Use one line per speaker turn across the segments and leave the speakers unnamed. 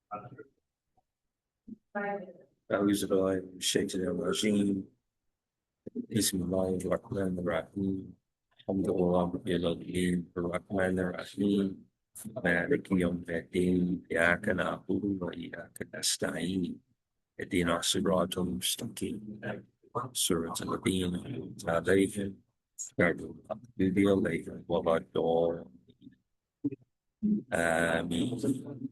أعوذ بالله من الشيطان الرجيم بسم الله الرحمن الرحيم الحمد لله رب العالمين الرحمن الرحيم مالك يوم الدين إياك نعبد وإياك نستعين اهدنا الصراط المستقيم صراط الذين أنعمت عليهم غير المغضوب عليهم ولا الضالين آمين.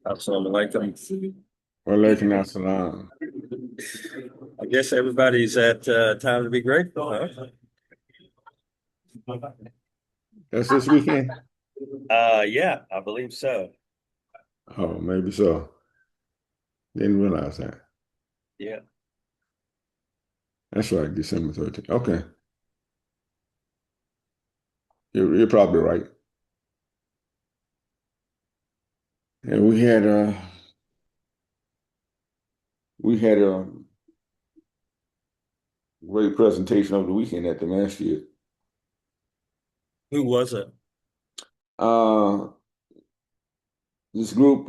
Assalamu alaikum.
Walaikum assalam.
I guess everybody's at time to be grateful, huh?
That's this weekend?
Yeah, I believe so.
Oh, maybe so. Didn't realize that.
Yeah.
That's right, December 13th. Okay. You're probably right. And we had a great presentation over the weekend at the masjid.
Who was it?
This group,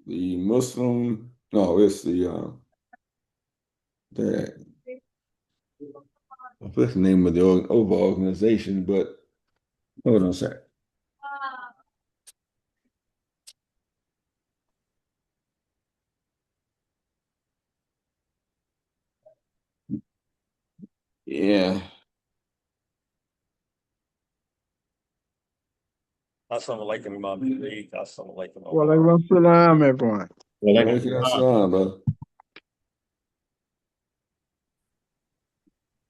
the Muslim, no, it's what's the name of the overall organization, but hold on a sec. Yeah.
Assalamu alaikum, Imam Shafiq. Assalamu alaikum.
Walaikum assalam, everyone.
Walaikum assalam, brother.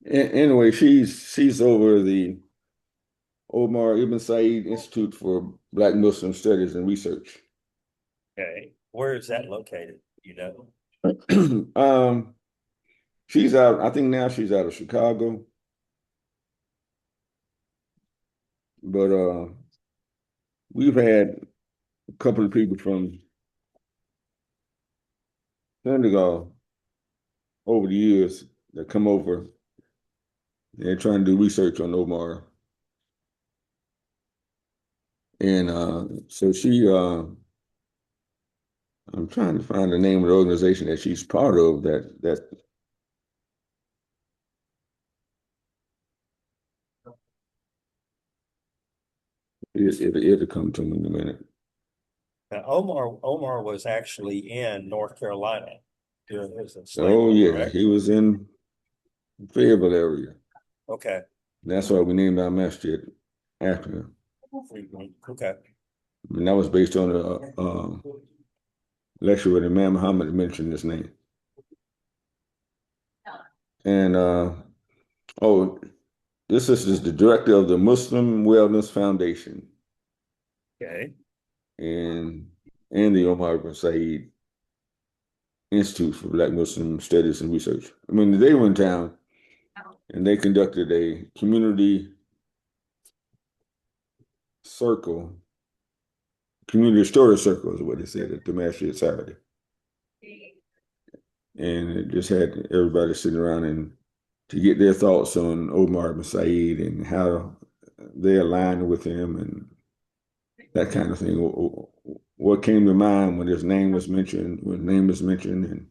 Anyway, she's over the Omar Ibn Said Institute for Black Muslim Studies and Research.
Okay. Where is that located? You know?
She's out, I think now she's out of Chicago. But we've had a couple of people from Senegal over the years that come over. They're trying to do research on Omar. And so I'm trying to find the name of the organization that she's part of that it'll come to me in a minute.
Now, Omar was actually in North Carolina during his
Oh yeah,
correct?
he was in Fayetteville area.
Okay.
That's why we named our masjid after him.
Okay.
And that was based on a lecture where Imam Muhammad mentioned his name. And oh, this is the director of the Muslim Wellness Foundation
Okay.
and the Omar ibn Said Institute for Black Muslim Studies and Research. I mean, they were in town and they conducted a community circle, community story circle is what they said at the Masjid Saturday. And it just had everybody sitting around and to get their thoughts on Omar ibn Said and how they aligned with him and that kind of thing. What came to mind when his name was mentioned, and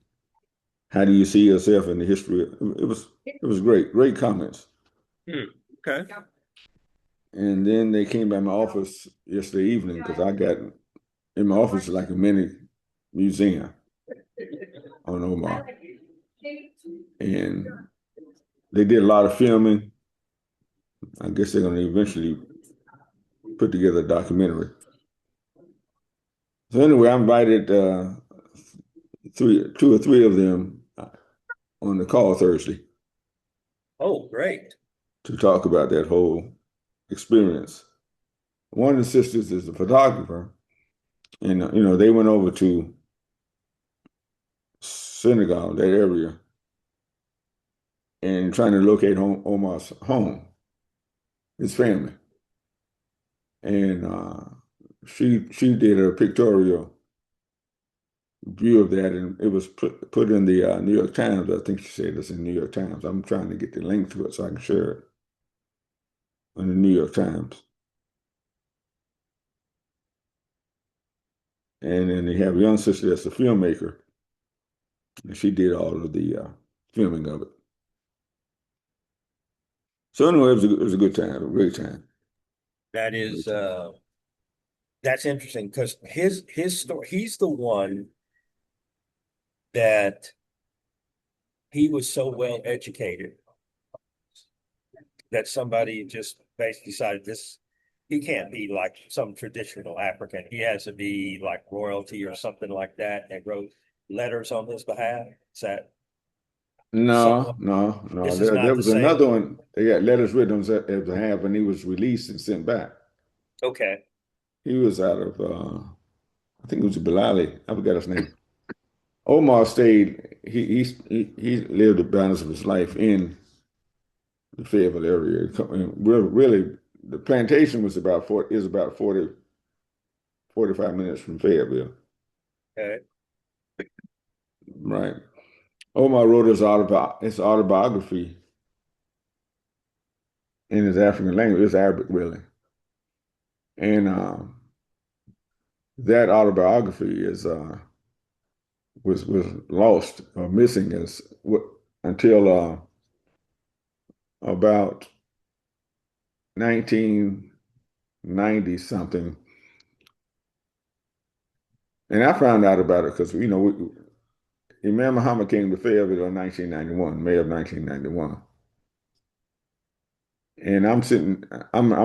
how do you see yourself in the history? It was great comments.
Okay.
And then they came by my office yesterday evening because I got in my office like a mini museum on Omar. And they did a lot of filming. I guess they're going to eventually put together a documentary. So anyway, I invited two or three of them on the call Thursday
Oh, great.
to talk about that whole experience. One of the sisters is a photographer, and they went over to Senegal, that area, and trying to locate Omar's home, his family, and she did a pictorial view of that, and it was put in the New York Times. I think she said it's in the New York Times. I'm trying to get the link to it so I can share it on the New York Times. And then they have a young sister that's a filmmaker, and she did all of the filming of it. So anyway, it was a good time, a great time.
That is that's interesting because his story, he's the one that he was so well educated that somebody just basically decided this he can't be like some traditional African. He has to be like royalty or something like that. And wrote letters on his behalf. Is that
No,
somewhat?
no, no.
This is
There
not the
was
same
another
one.
one. They got letters written on as a half, and he was released and sent back.
Okay.
He was out of, I think it was Bilali. I forgot his name. Omar stayed. He lived the balance of his life in the Fayetteville area. Really, the plantation was about 45 minutes from Fayetteville.
Okay.
Right. Omar wrote his autobiography in his African language. It's Arabic, really. And that autobiography was lost or missing until about 1990 something. And I found out about it because Imam Muhammad came to Fayetteville in 1991, May of 1991. And I'm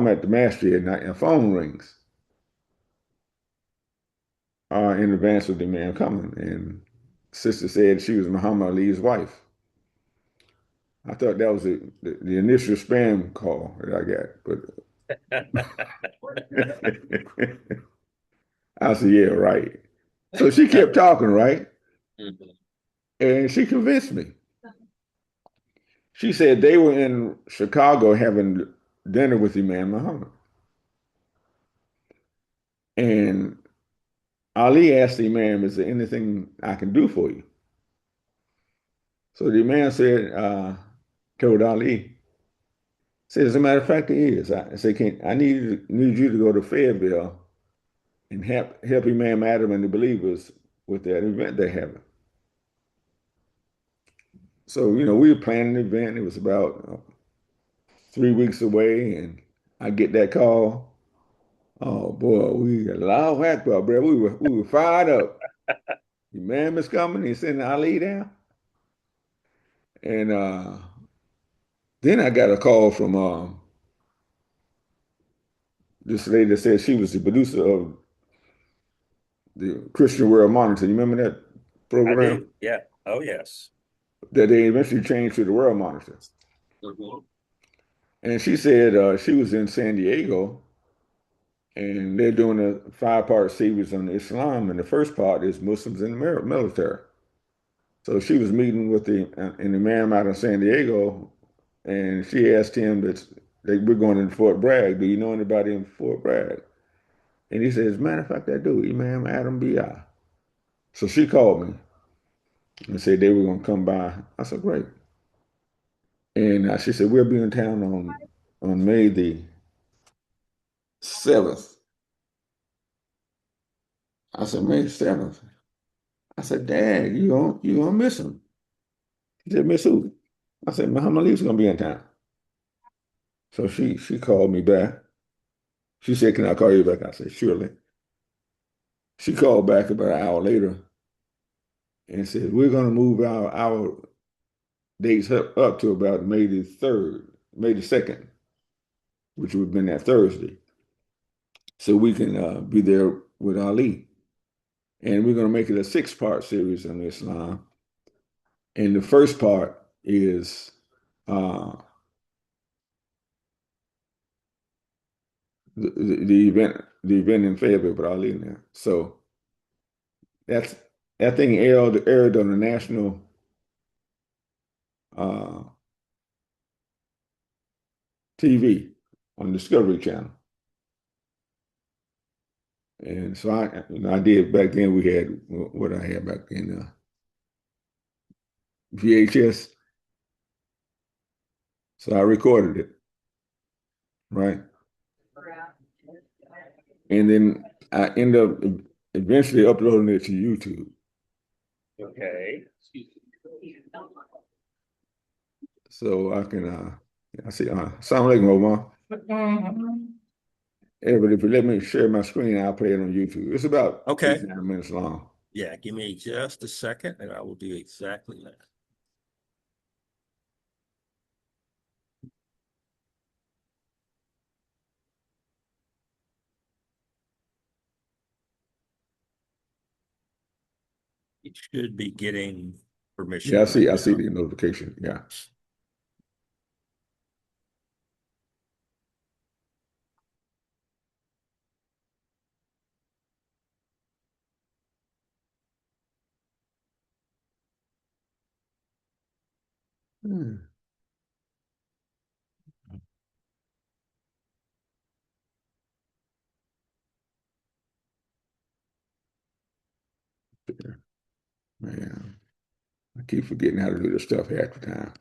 at the masjid and a phone rings in advance of the man coming. And sister said she was Muhammad Ali's wife. I thought that was the initial spam call that I got, but I said, yeah, right. So she kept talking, right?
Mhm.
And she convinced me. She said they were in Chicago having dinner with Imam Muhammad. And Ali asked the Imam, is there anything I can do for you? So the Imam said, told Ali, said, as a matter of fact, it is. I said, I need you to go to Fayetteville and help Imam Adam and the believers with that event they're having. So, we were planning an event. It was about 3 weeks away, and I get that call. Oh boy, we Allahu Akbar, bro. We were fired up. Imam is coming. He's sending Ali down, and then I got a call from this lady that said she was the producer of the Christian World Monitor. You remember that
I
program?
do. Yeah. Oh, yes.
That they eventually changed to the World Monitor.
Mhm.
And she said she was in San Diego and they're doing a 5-part series on Islam. And the first part is Muslims in the military. So she was meeting with the imam out of San Diego, and she asked him that we're going to Fort Bragg. Do you know anybody in Fort Bragg? And he said, as a matter of fact, I do, Imam Adam B.I. So she called me and said they were going to come by. I said, great. And she said, we'll be in town on May the 7th. I said, May 7th. I said, Dad, you gonna miss him. He said, miss who? I said, Muhammad Ali's gonna be in town. So she called me back. She said, can I call you back? I said, surely. She called back about an hour later and said, we're gonna move our dates up to about May the 3rd, May the 2nd, which would have been that Thursday. So we can be there with Ali. And we're gonna make it a 6-part series on Islam. And the first part is the event in Fayetteville with Ali now. So that's that thing aired on the national uh, TV on Discovery Channel. And so I did back then. We had what I had back in VHS. So I recorded it, right? And then I ended up eventually uploading it to YouTube.
Okay.
So I can I see Assalamu alaikum, Omar. Everybody, if you let me share my screen, I'll play it on YouTube. It's about
Okay.
8-9 minutes long.
Yeah, give me just a second and I will do exactly that. You should be getting permission.
Yeah, I
right
see
now.
the notification. Yeah. Hmm. Man, I keep forgetting how to do this stuff half the time.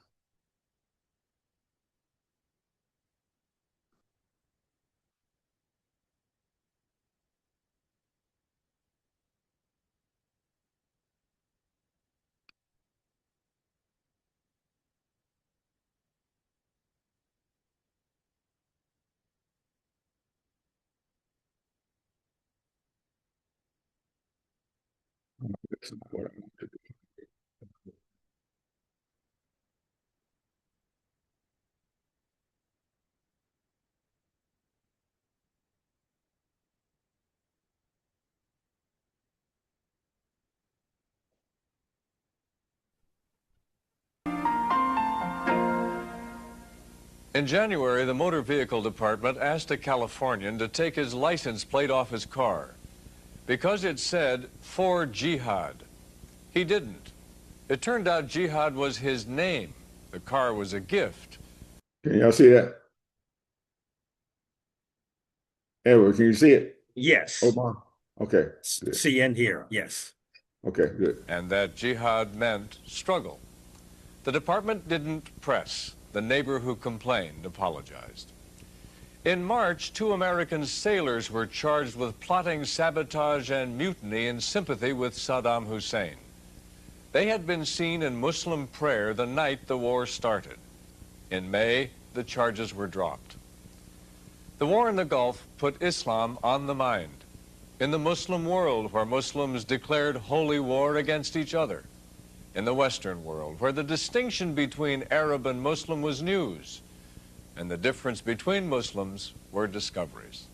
That's not what I want to do.
In January, the Motor Vehicle Department asked a Californian to take his license plate off his car because it said for jihad. He didn't. It turned out jihad was his name. The car was a gift.
Can y'all see that? Edward, can you see it?
Yes.
Omar? Okay. Good.
See and hear. Yes.
Okay, good.
And that jihad meant struggle. The department didn't press. The neighbor who complained apologized. In March, 2 American sailors were charged with plotting sabotage and mutiny in sympathy with Saddam Hussein. They had been seen in Muslim prayer the night the war started. In May, the charges were dropped. The war in the Gulf put Islam on the mind. In the Muslim world, where Muslims declared holy war against each other. In the Western world, where the distinction between Arab and Muslim was news, and the difference between Muslims were discoveries.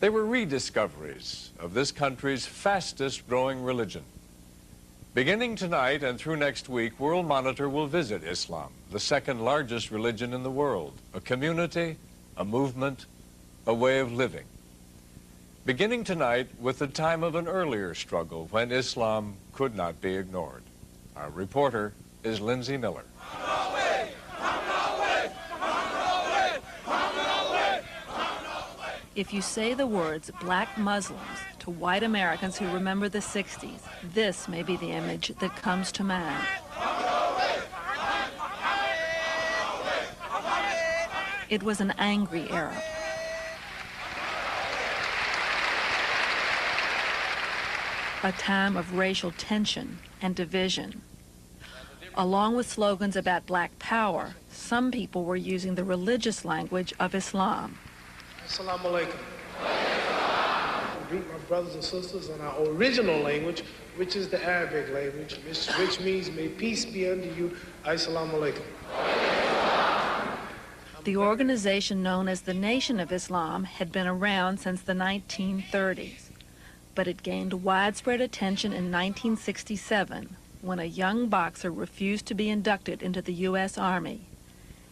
They were rediscoveries of this country's fastest growing religion. Beginning tonight and through next week, World Monitor will visit Islam, the second largest religion in the world, a community, a movement, a way of living. Beginning tonight with the time of an earlier struggle when Islam could not be ignored. Our reporter is Lindsay Miller.
If you say the words black Muslims to white Americans who remember the 60s, this may be the image that comes to mind. It was an angry era. A time of racial tension and division. Along with slogans about black power, some people were using the religious language of Islam.
Assalamu alaikum. I greet my brothers and sisters in our original language, which is the Arabic language, which means may peace be unto you. Assalamu alaikum.
The organization known as the Nation of Islam had been around since the 1930s, but it gained widespread attention in 1967 when a young boxer refused to be inducted into the U.S. Army.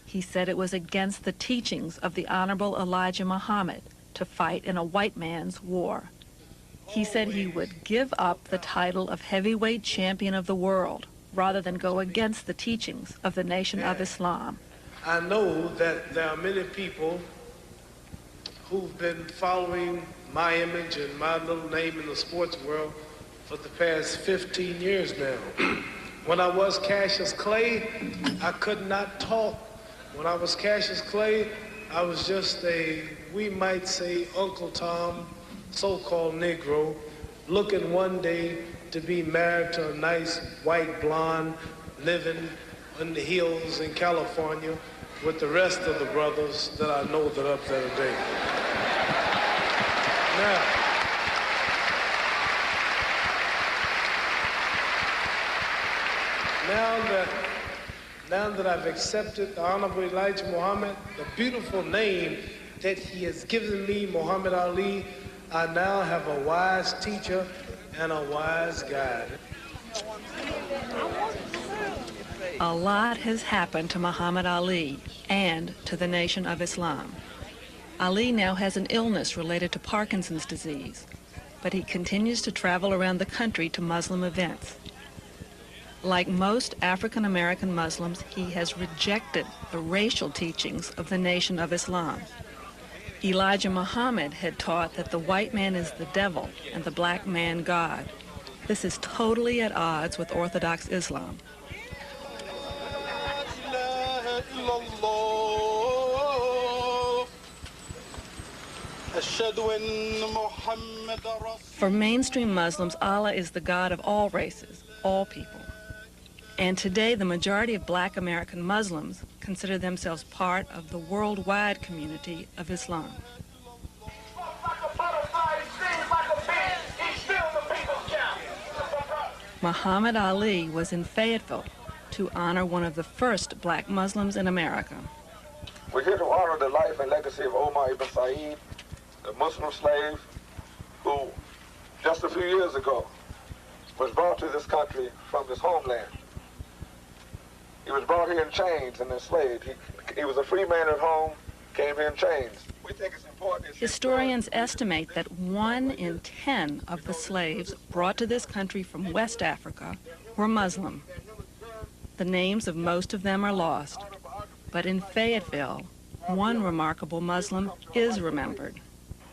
He said it was against the teachings of the Honorable Elijah Muhammad to fight in a white man's war. He said he would give up the title of heavyweight champion of the world rather than go against the teachings of the Nation of Islam.
I know that there are many people who've been following my image and my little name in the sports world for the past 15 years now. When I was Cassius Clay, I could not talk. When I was Cassius Clay, I was just we might say, Uncle Tom, so-called Negro, looking one day to be married to a nice white blonde, living in the hills in California with the rest of the brothers that I know that up there today. Now that I've accepted the Honorable Elijah Muhammad, the beautiful name that he has given me, Muhammad Ali, I now have a wise teacher and a wise guide.
A lot has happened to Muhammad Ali and to the Nation of Islam. Ali now has an illness related to Parkinson's disease, but he continues to travel around the country to Muslim events. Like most African American Muslims, he has rejected the racial teachings of the Nation of Islam. Elijah Muhammad had taught that the white man is the devil and the black man God. This is totally at odds with Orthodox Islam. For mainstream Muslims, Allah is the God of all races, all people. And today, the majority of black American Muslims consider themselves part of the worldwide community of Islam. Muhammad Ali was in Fayetteville to honor one of the first black Muslims in America.
We're here to honor the life and legacy of Omar ibn Said, the Muslim slave who, just a few years ago, was brought to this country from his homeland. He was brought here in chains and enslaved. He was a free man at home, came here in chains. We think it's important.
Historians estimate that 1 in 10 of the slaves brought to this country from West Africa were Muslim. The names of most of them are lost, but in Fayetteville, one remarkable Muslim is remembered.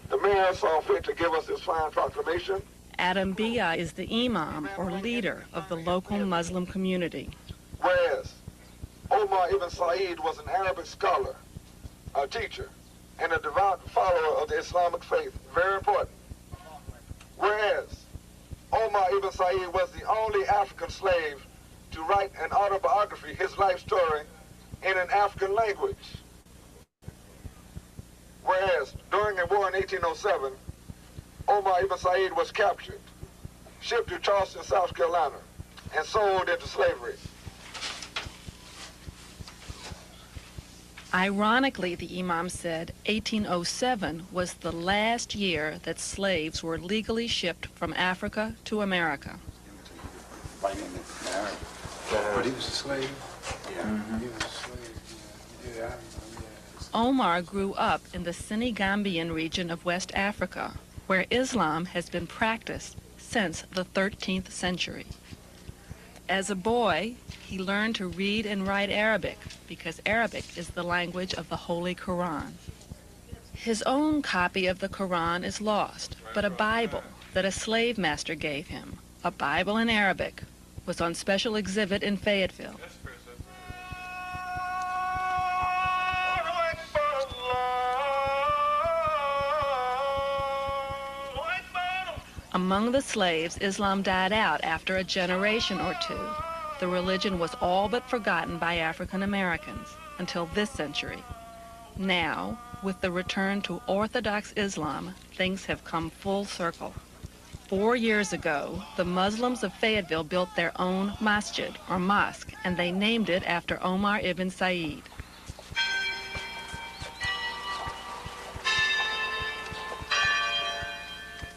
The mayor saw fit to give us this fine proclamation.
Adam Bia is the imam or leader of the local Muslim community.
Whereas Omar ibn Said was an Arabic scholar, a teacher, and a devout follower of the Islamic faith. Very important. Whereas Omar ibn Said was the only African slave to write an autobiography, his life story, in an African language. Whereas during a war in 1807, Omar ibn Said was captured, shipped to Charleston, South Carolina, and sold into slavery.
Ironically, the imam said 1807 was the last year that slaves were legally shipped from Africa to America.
But he was a slave? Yeah. He was a slave. Yeah. Yeah.
Omar grew up in the Senegambian region of West Africa, where Islam has been practiced since the 13th century. As a boy, he learned to read and write Arabic because Arabic is the language of the Holy Quran. His own copy of the Quran is lost, but a Bible that a slave master gave him, a Bible in Arabic, was on special exhibit in Fayetteville. Among the slaves, Islam died out after a generation or two. The religion was all but forgotten by African Americans until this century. Now, with the return to Orthodox Islam, things have come full circle. 4 years ago, the Muslims of Fayetteville built their own masjid, or mosque, and they named it after Omar ibn Said.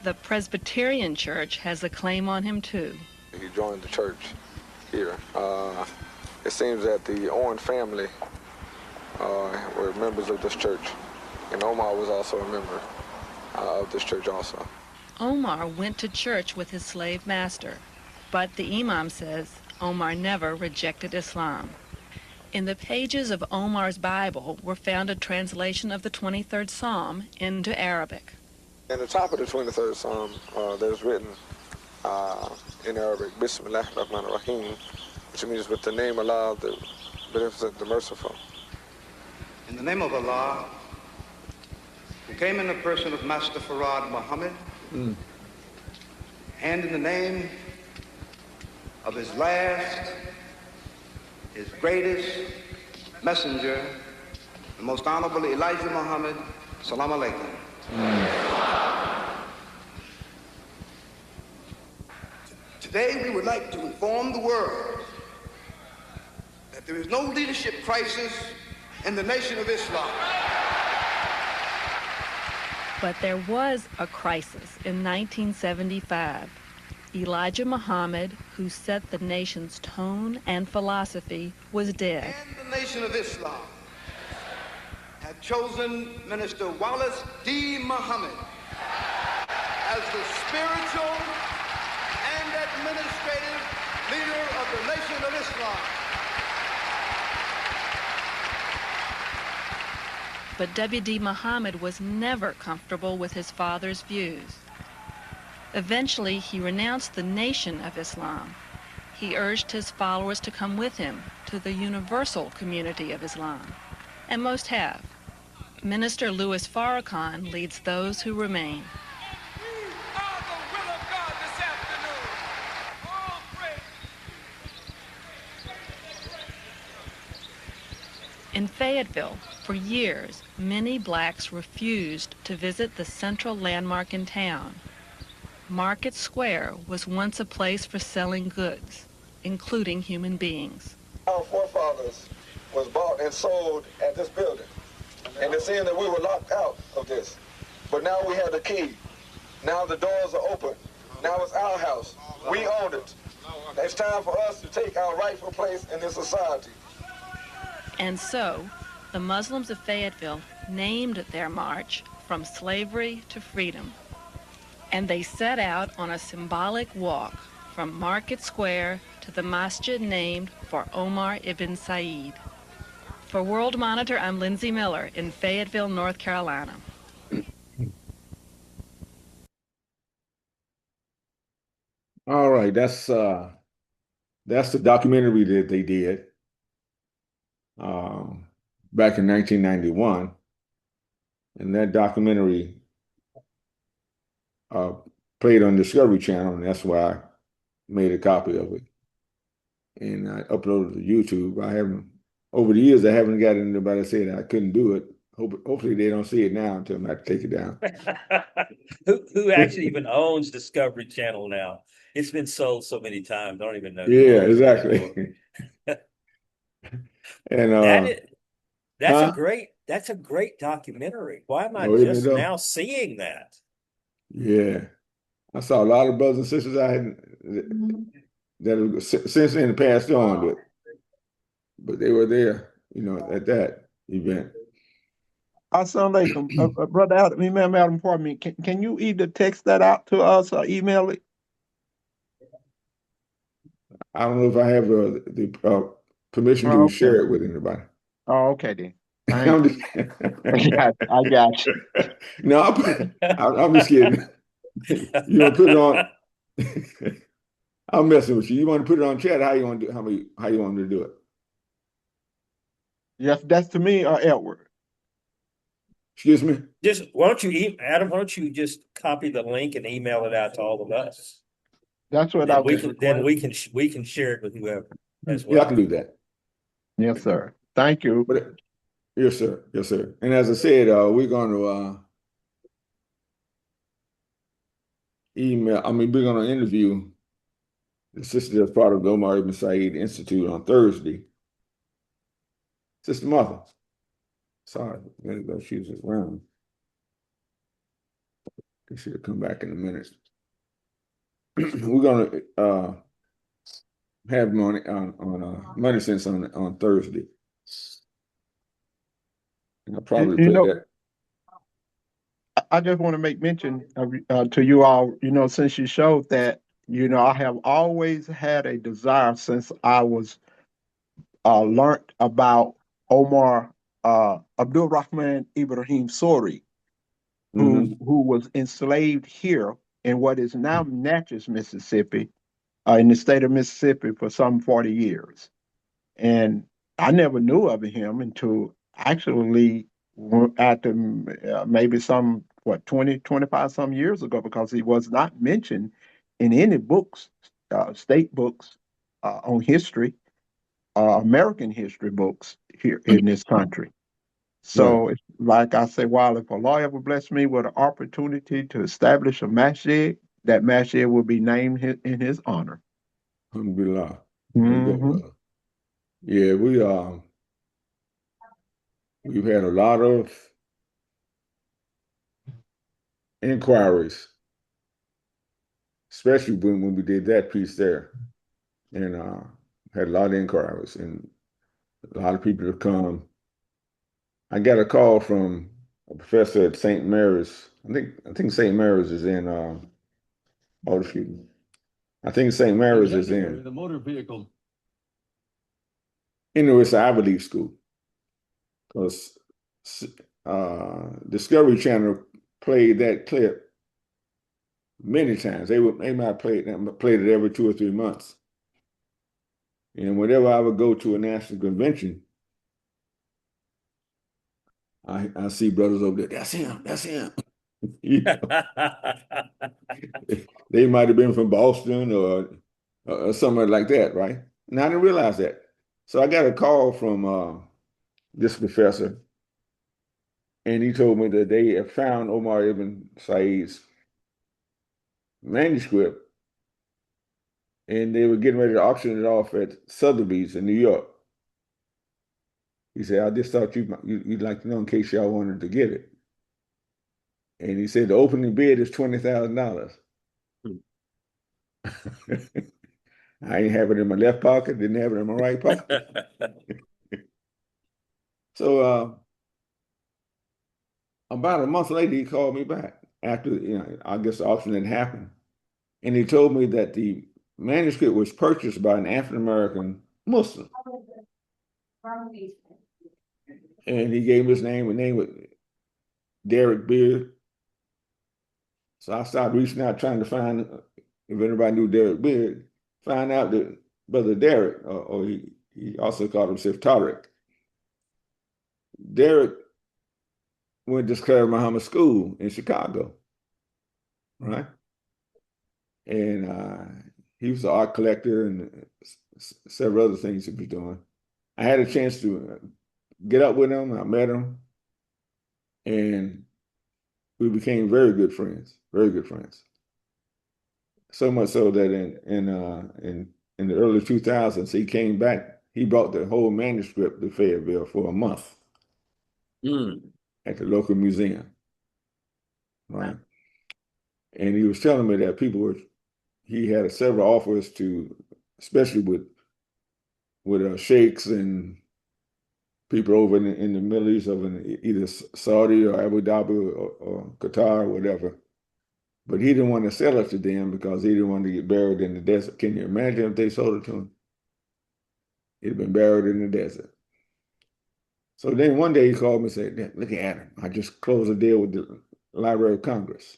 The Presbyterian Church has a claim on him, too.
He joined the church here. It seems that the Owen family were members of this church, and Omar was also a member of this church also.
Omar went to church with his slave master, but the imam says Omar never rejected Islam. In the pages of Omar's Bible were found a translation of the 23rd Psalm into Arabic.
In the top of the 23rd Psalm, there's written in Arabic, Bismillah ar-Rahman ar-Rahim, which means with the name of Allah, the Beneficent, the Merciful.
In the name of Allah, who came in the person of Master Farad Muhammad, and in the name of his last, his greatest messenger, the most honorable Elijah Muhammad, Salam Alaikum. Today we would like to inform the world that there is no leadership crisis in the Nation of Islam.
But there was a crisis in 1975. Elijah Muhammad, who set the nation's tone and philosophy, was dead.
And the Nation of Islam had chosen Minister Wallace D. Muhammad as the spiritual and administrative leader of the Nation of Islam.
But W.D. Muhammad was never comfortable with his father's views. Eventually, he renounced the Nation of Islam. He urged his followers to come with him to the universal community of Islam, and most have. Minister Louis Farrakhan leads those who remain. In Fayetteville, for years, many blacks refused to visit the central landmark in town. Market Square was once a place for selling goods, including human beings.
Our forefathers was bought and sold at this building. And they're saying that we were locked out of this. But now we have the key. Now the doors are open. Now it's our house. We own it. It's time for us to take our rightful place in this society.
And so, the Muslims of Fayetteville named their march From Slavery to Freedom. And they set out on a symbolic walk from Market Square to the masjid named for Omar ibn Said. For World Monitor, I'm Lindsay Miller in Fayetteville, North Carolina.
All right, that's the documentary that they did back in 1991, and that documentary played on Discovery Channel, and that's why I made a copy of it, and I uploaded it to YouTube. Over the years, I haven't got anybody to say that I couldn't do it. Hopefully, they don't see it now until I have to take it down.
Who actually even owns Discovery Channel now? It's been sold so many times. I don't even know.
Yeah, exactly. And Huh?
That's a great documentary. Why am I
Oh, isn't it
just
though?
now seeing that?
Yeah. I saw a lot of brothers and sisters I had that have since then passed on, but they were there, at that event.
Assalamu alaikum. Brother Adam, Imam Adam, pardon me. Can you either text that out to us or email it?
I don't know if I have the permission to
Oh, okay.
share it with anybody.
Oh, okay then. Thank
I'm
you. I got you.
No, I'm just kidding. You want to put it on? I'm messing with you. You want to put it on chat? How you want to do? How you want to do it?
Yes, that's to me or Edward.
Excuse me.
Just Adam, why don't you just copy the link and email it out to all of us?
That's what I
Then we
was
can then
requesting.
we can share it with whoever as
Yeah, I
well.
can do that.
Yes, sir. Thank you.
But yes, sir. Yes, sir. And as I said, we're going to email. I mean, we're going to interview the sister that's part of the Omar Ibn Said Institute on Thursday. Sister Martha. Sorry, she was around. She'll come back in a minute. We're going to have them on Money Sense on Thursday. And I'll probably
You
put
know,
that.
I just want to make mention to you all, since you showed that, I have always had a desire since I was learned about Omar Abdul Rahman Ibrahim Sori,
Mm-hmm.
who was enslaved here in what is now Natchez, Mississippi, in the state of Mississippi for some 40 years. And I never knew of him until actually after maybe some, 20, 25 some years ago, because he was not mentioned in any books, state books on history, American history books here in this country.
Right.
So, it's like I say, while if Allah ever bless me with an opportunity to establish a masjid, that masjid will be named in his honor.
Alhamdulillah. There you go,
Hmm.
brother. Yeah, we've had a lot of inquiries, especially when we did that piece there, and had a lot of inquiries and a lot of people have come. I got a call from a professor at St. Mary's. I think St. Mary's is in excuse me. I think St. Mary's is in
the motor vehicle.
It's an Ivy League school because Discovery Channel played that clip many times. They might played it every 2 or 3 months. And whenever I would go to a national convention, I see brothers over there. That's him. That's him. You know, they might have been from Boston or somewhere like that, right? And I didn't realize that. So I got a call from this professor, and he told me that they have found Omar Ibn Said's manuscript, and they were getting ready to auction it off at Sotheby's in New York. He said, "I just thought you'd like to know in case y'all wanted to get it." And he said the opening bid is $20,000. I ain't have it in my left pocket, didn't have it in my right pocket. So about a month later, he called me back after I guess the auction had happened, and he told me that the manuscript was purchased by an African American Muslim, and he gave his name. His name was Derek Beard. So I started reaching out trying to find if anybody knew Derek Beard. Find out that Brother Derek, or he also called himself Tariq. Derek went to Claire Muhammad School in Chicago, right? And he was an art collector and several other things he was doing. I had a chance to get up with him. I met him, and we became very good friends. Very good friends. So much so that in the early 2000s, he came back. He brought the whole manuscript to Fayetteville for a month. at the local museum, right? And he was telling me that he had several offers to, especially with sheikhs and people over in the Middle East, over in either Saudi or Abu Dhabi or Qatar or whatever. But he didn't want to sell it to them because he didn't want to get buried in the desert. Can you imagine if they sold it to him? He'd been buried in the desert. So then one day he called me and said, look at him. I just closed a deal with the Library of Congress.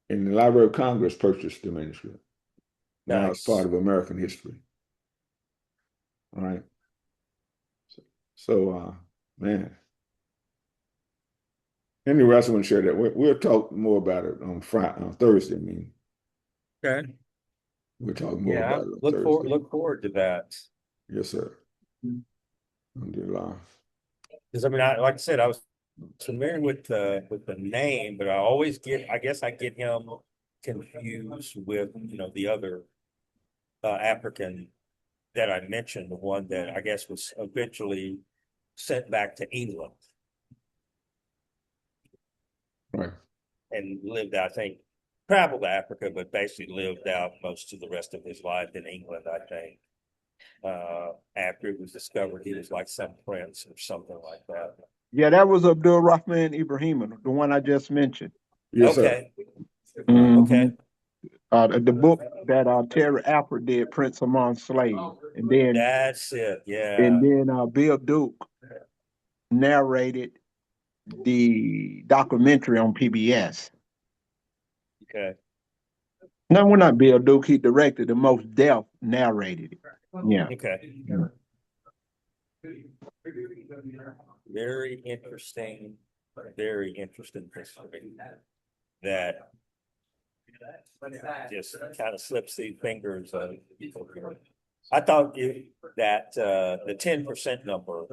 And the Library of Congress purchased the manuscript. Now it's part of American history. All right. So, man. Anyway, I just want to share that. We'll talk more about it on Thursday. I mean,
Okay.
we'll talk more about it on Thursday.
Look forward to that.
Yes, sir. Alhamdulillah.
Because I mean, like I said, I was familiar with the name, but I guess I get him confused with the other African that I mentioned, the one that I guess was eventually sent back to England.
Right.
And lived, I think, traveled to Africa, but basically lived out most of the rest of his life in England, I think. After it was discovered he was like some prince or something like that.
Yeah, that was Abdul Rahman Ibrahim, the one I just mentioned.
Yes,
okay.
Sir.
Okay.
The book that Terry Alford did, Prince Among Slaves, and then
that's it. Yeah.
And then Bill Duke narrated the documentary on PBS.
Okay.
No, we're not Bill Duke. He directed the Most Def narrated it. Yeah.
Okay. Very interesting history that just kind of slips through fingers of people here. I thought that the 10% number,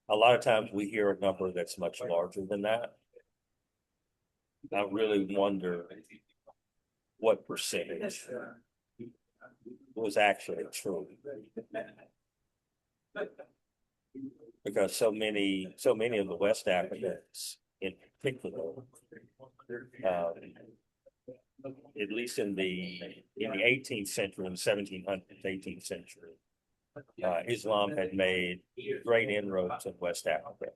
a lot of times we hear a number that's much larger than that. I really wonder what percentage was actually true. Because so many of the West Africans in particular, at least in the 18th century, in the 1700s, 18th century, Islam had made great inroads in West Africa.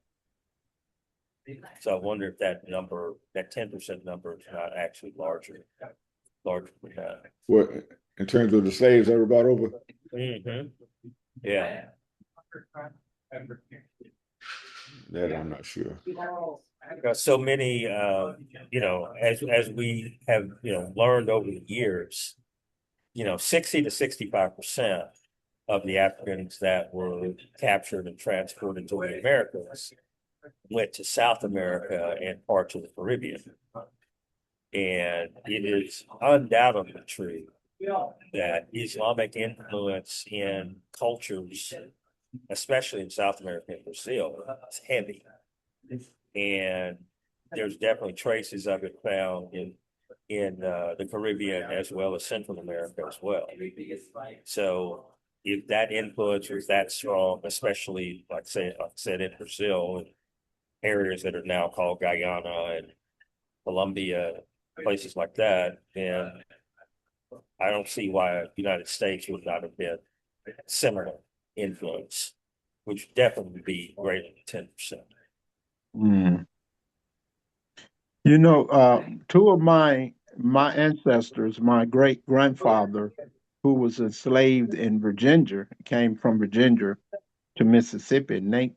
So I wonder if that 10% number is not actually larger than that.
What, in terms of the slaves that were brought over?
Mm-hmm. Yeah.
That I'm not sure.
Because so many, as we have, learned over the years, 60 to 65% of the Africans that were captured and transported to the Americas went to South America and parts of the Caribbean. And it is undoubtedly true that Islamic influence in cultures, especially in South America and Brazil, is heavy. And there's definitely traces of it found in the Caribbean as well as Central America as well. So if that influence was that strong, especially like I said in Brazil and areas that are now called Guyana and Colombia, places like that, then I don't see why the United States would not have been similar influence, which would definitely be greater than 10%.
Mm. Two of my ancestors, my great grandfather, who was enslaved in Virginia, came from Virginia to Mississippi in I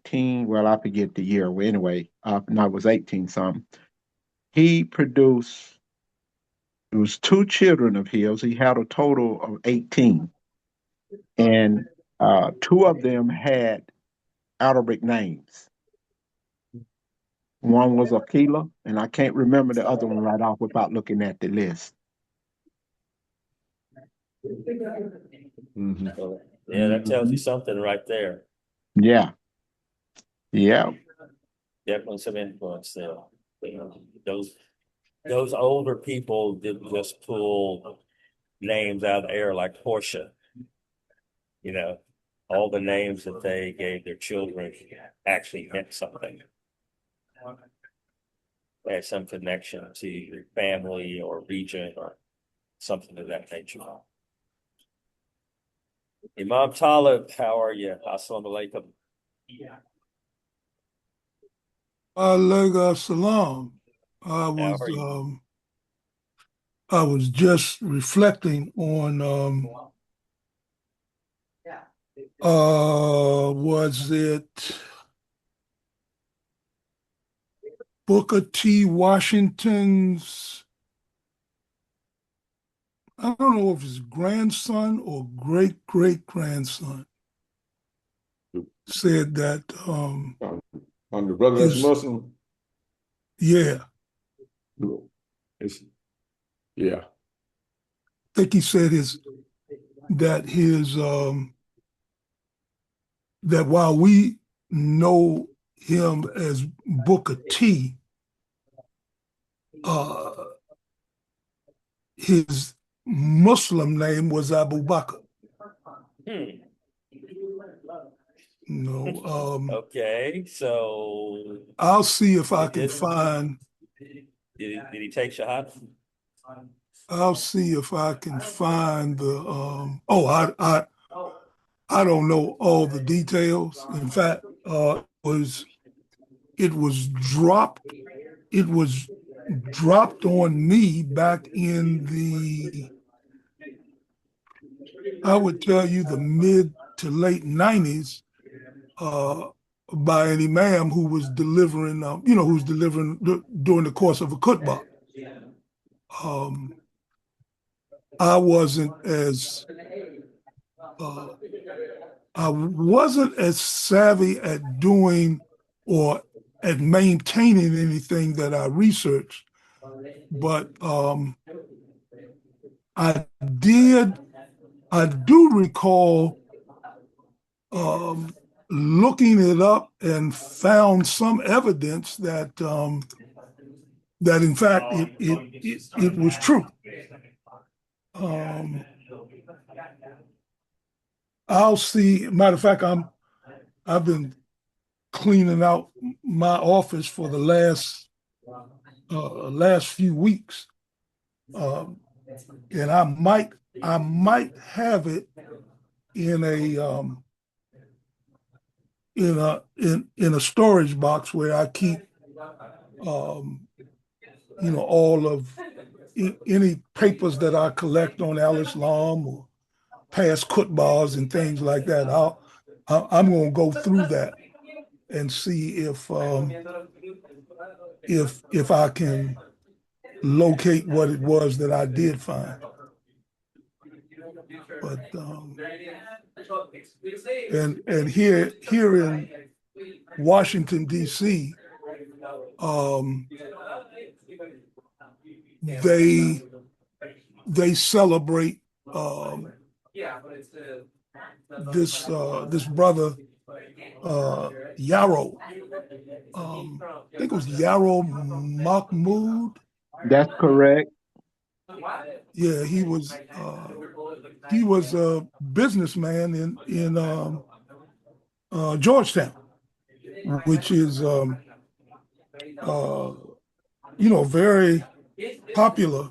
forget the year. Well, anyway, no, it was 18 something. He produced, it was two children of his. He had a total of 18. And two of them had Arabic names. One was Aquila, and I can't remember the other one right off without looking at the list.
Mm-hmm.
Yeah, that tells you something right there.
Yeah. Yeah.
Definitely some influence there. Those older people didn't just pull names out of the air like Portia. A all the names that they gave their children actually meant something. They had some connection to your family or region or something of that nature. Imam Talib, how are you? Assalamu alaikum.
Alaikum salam. I
How are you?
was just reflecting on was it Booker T. Washington's, I don't know if it's grandson or great-great-grandson, said that
On the brother that's Muslim?
yeah,
Yeah.
I think he said that while we know him as Booker T, his Muslim name was Abu Bakr.
Okay, so
I'll see if I can find.
Did he take Shahada?
I'll see if I can find the. I don't know all the details. In fact, it was dropped. It was dropped on me back in I would tell you the mid to late 90s by an imam who was delivering, during the course of a khutbah. I wasn't as savvy at doing or at maintaining anything that I researched, but I do recall looking it up and found some evidence that in fact it was true. I'll see. Matter of fact, I've been cleaning out my office for the last few weeks, and I might have it in a storage box where I keep all of any papers that I collect on al-Islam or past khutbahs and things like that. I'm going to go through that and see if I can locate what it was that I did find. But and here in Washington D.C., they celebrate this brother Yarrow. I think it was Yarrow Mahmoud.
That's correct.
Yeah, he was a businessman in Georgetown, which is very popular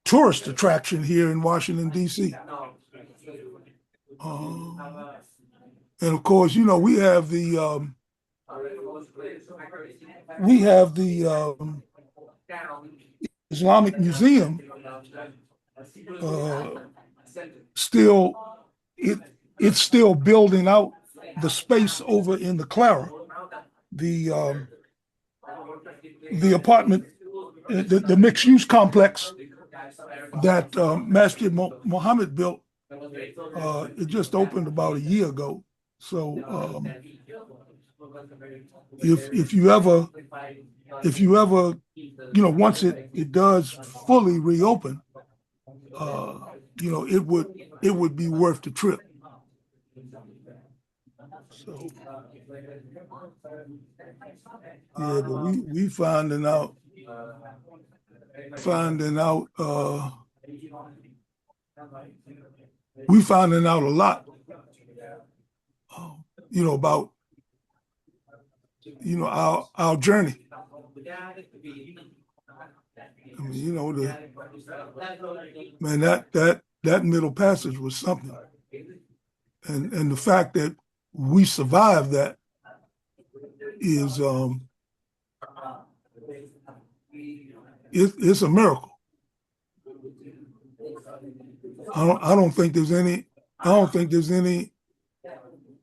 tourist attraction here in Washington D.C. And of course, we have the Islamic Museum. It's still building out the space over in the Clara, the apartment, the mixed use complex that Masjid Muhammad built. It just opened about a year ago. So if you ever once it does fully reopen, it would be worth the trip. So yeah, but we finding out a lot about our journey. I mean, man, that middle passage was something, and the fact that we survived that is it's a miracle. I don't think there's any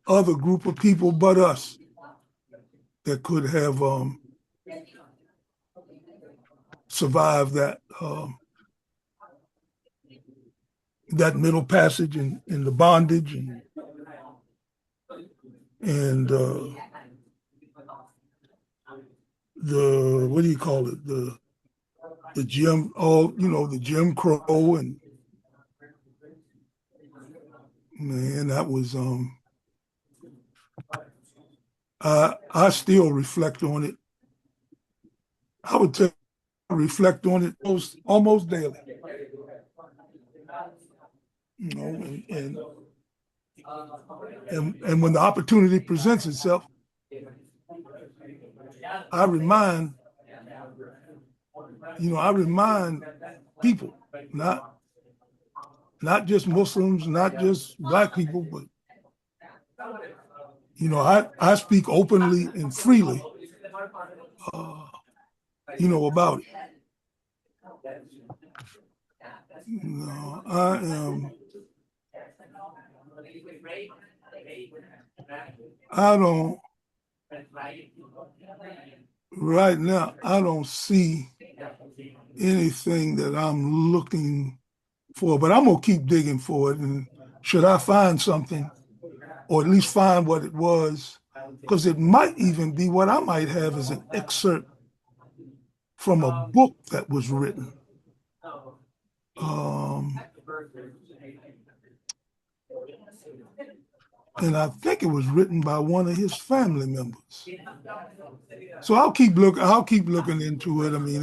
other group of people but us that could have survived that that middle passage and the bondage and the what do you call it, the Jim the Jim Crow, and man, that was I still reflect on it. I would tell reflect on it almost daily. And when the opportunity presents itself, I remind people, not just Muslims, not just Black people, but I speak openly and freely, about it. I am. I don't. Right now, I don't see anything that I'm looking for, but I'm gonna keep digging for it. And should I find something, or at least find what it was, because it might even be what I might have as an excerpt from a book that was written. And I think it was written by one of his family members. So I'll keep looking into it. I mean,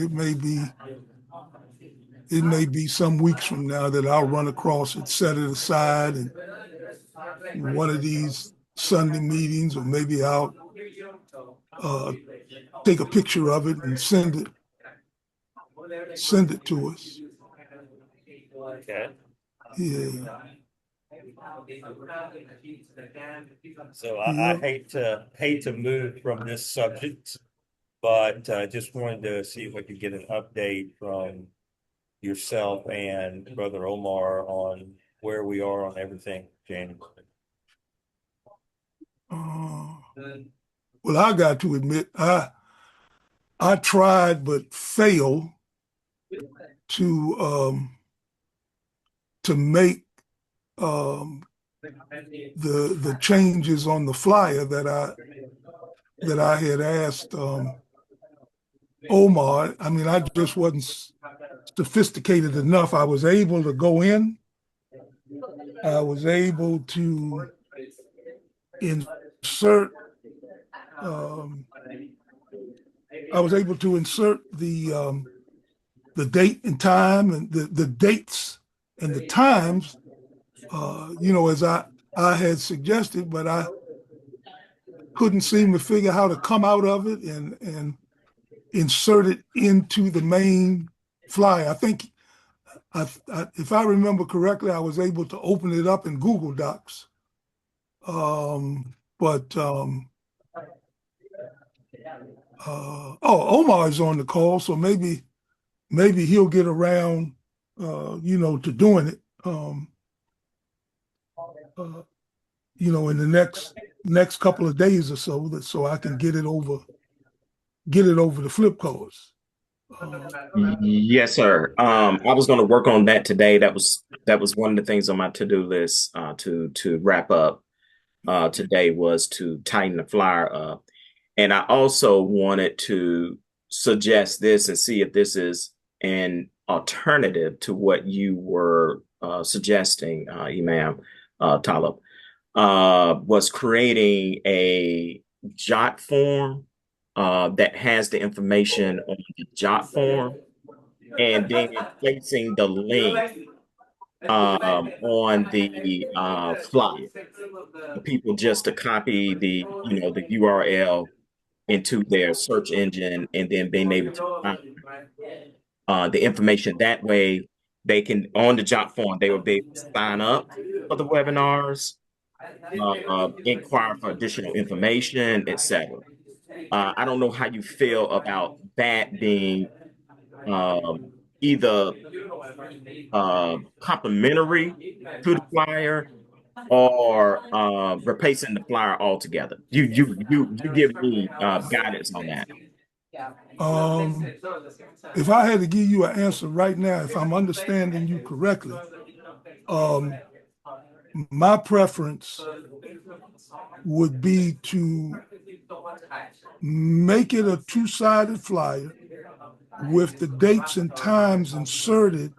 it may be some weeks from now that I'll run across it, set it aside, and one of these Sunday meetings, or maybe I'll take a picture of it and send it to us.
Okay.
Yeah.
So I hate to move from this subject, but just wanted to see if I could get an update from yourself and Brother Omar on where we are on everything, January.
Well, I got to admit, I tried but failed to make the changes on the flyer that I had asked Omar. I mean, I just wasn't sophisticated enough. I was able to go in. I was able to insert. I was able to insert the date and time, and the dates and the times, as I had suggested, but I couldn't seem to figure how to come out of it and insert it into the main flyer. I think, if I remember correctly, I was able to open it up in Google Docs. Omar is on the call, so maybe he'll get around, to doing it, in the next couple of days or so, so I can get it over the flip cards.
Yes, sir. I was going to work on that today. That was one of the things on my to-do list to wrap up today, was to tighten the flyer up. And I also wanted to suggest this and see if this is an alternative to what you were suggesting, Imam Talib, was creating a jot form that has the information on the jot form, and then placing the link on the flyer for people just to copy the URL into their search engine and then being able to find the information that way. They can, on the job form, they will be able to sign up for the webinars, inquire for additional information, etc. I don't know how you feel about that being either complementary to the flyer or replacing the flyer altogether. You give me guidance on that.
If I had to give you an answer right now, if I'm understanding you correctly, my preference would be to make it a two-sided flyer with the dates and times inserted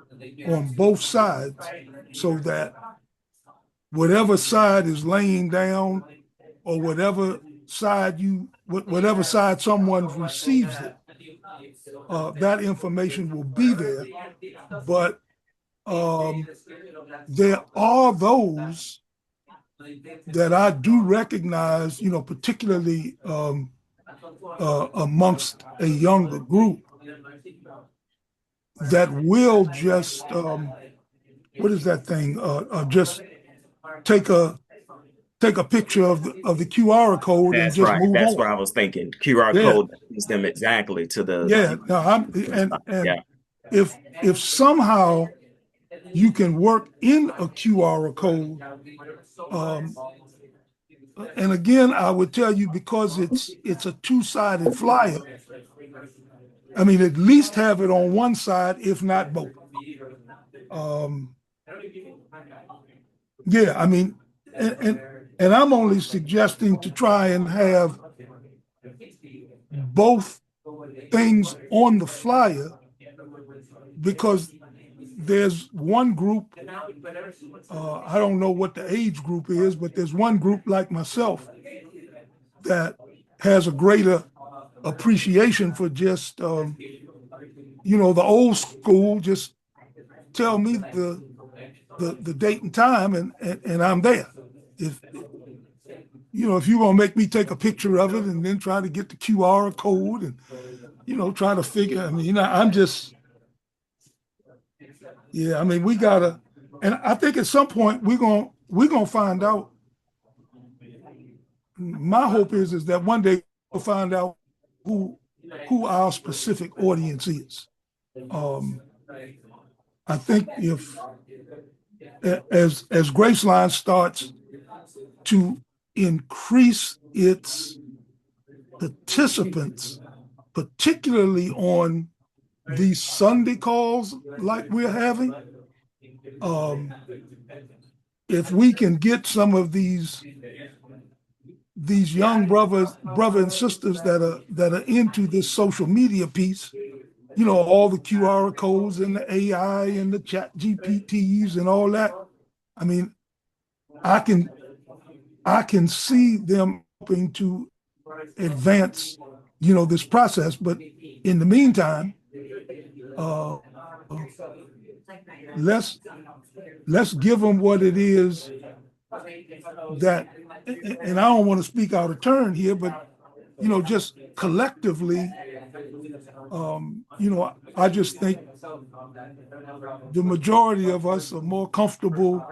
on both sides so that whatever side is laying down or whatever side someone receives it, that information will be there. But there are those that I do recognize, particularly amongst a younger group, that will just what is that thing? Just take a picture of the QR code and
That's
just
right.
move
That's
on.
what I was thinking. QR
Yeah.
code is them exactly to the
Yeah. No, if somehow you can work in a QR code, and again, I would tell you, because it's a two-sided flyer, I mean, at least have it on one side, if not both. Yeah, I mean, and I'm only suggesting to try and have both things on the flyer, because there's one group, I don't know what the age group is, but there's one group like myself that has a greater appreciation for just, the old school. Just tell me the date and time, and I'm there. If you're gonna make me take a picture of it and then try to get the QR code and try to figure, I mean, I'm just, yeah, I mean, we gotta, and I think at some point we're gonna find out. My hope is that one day we'll find out who our specific audience is. I think if as Graceline starts to increase its participants, particularly on these Sunday calls like we're having, if we can get some of these young brothers and sisters that are into this social media piece, all the QR codes and the AI and the chat GPTs and all that. I mean, I can see them hoping to advance, this process. But in the meantime, let's give them what it is that, and I don't want to speak out of turn here, but just collectively, I just think the majority of us are more comfortable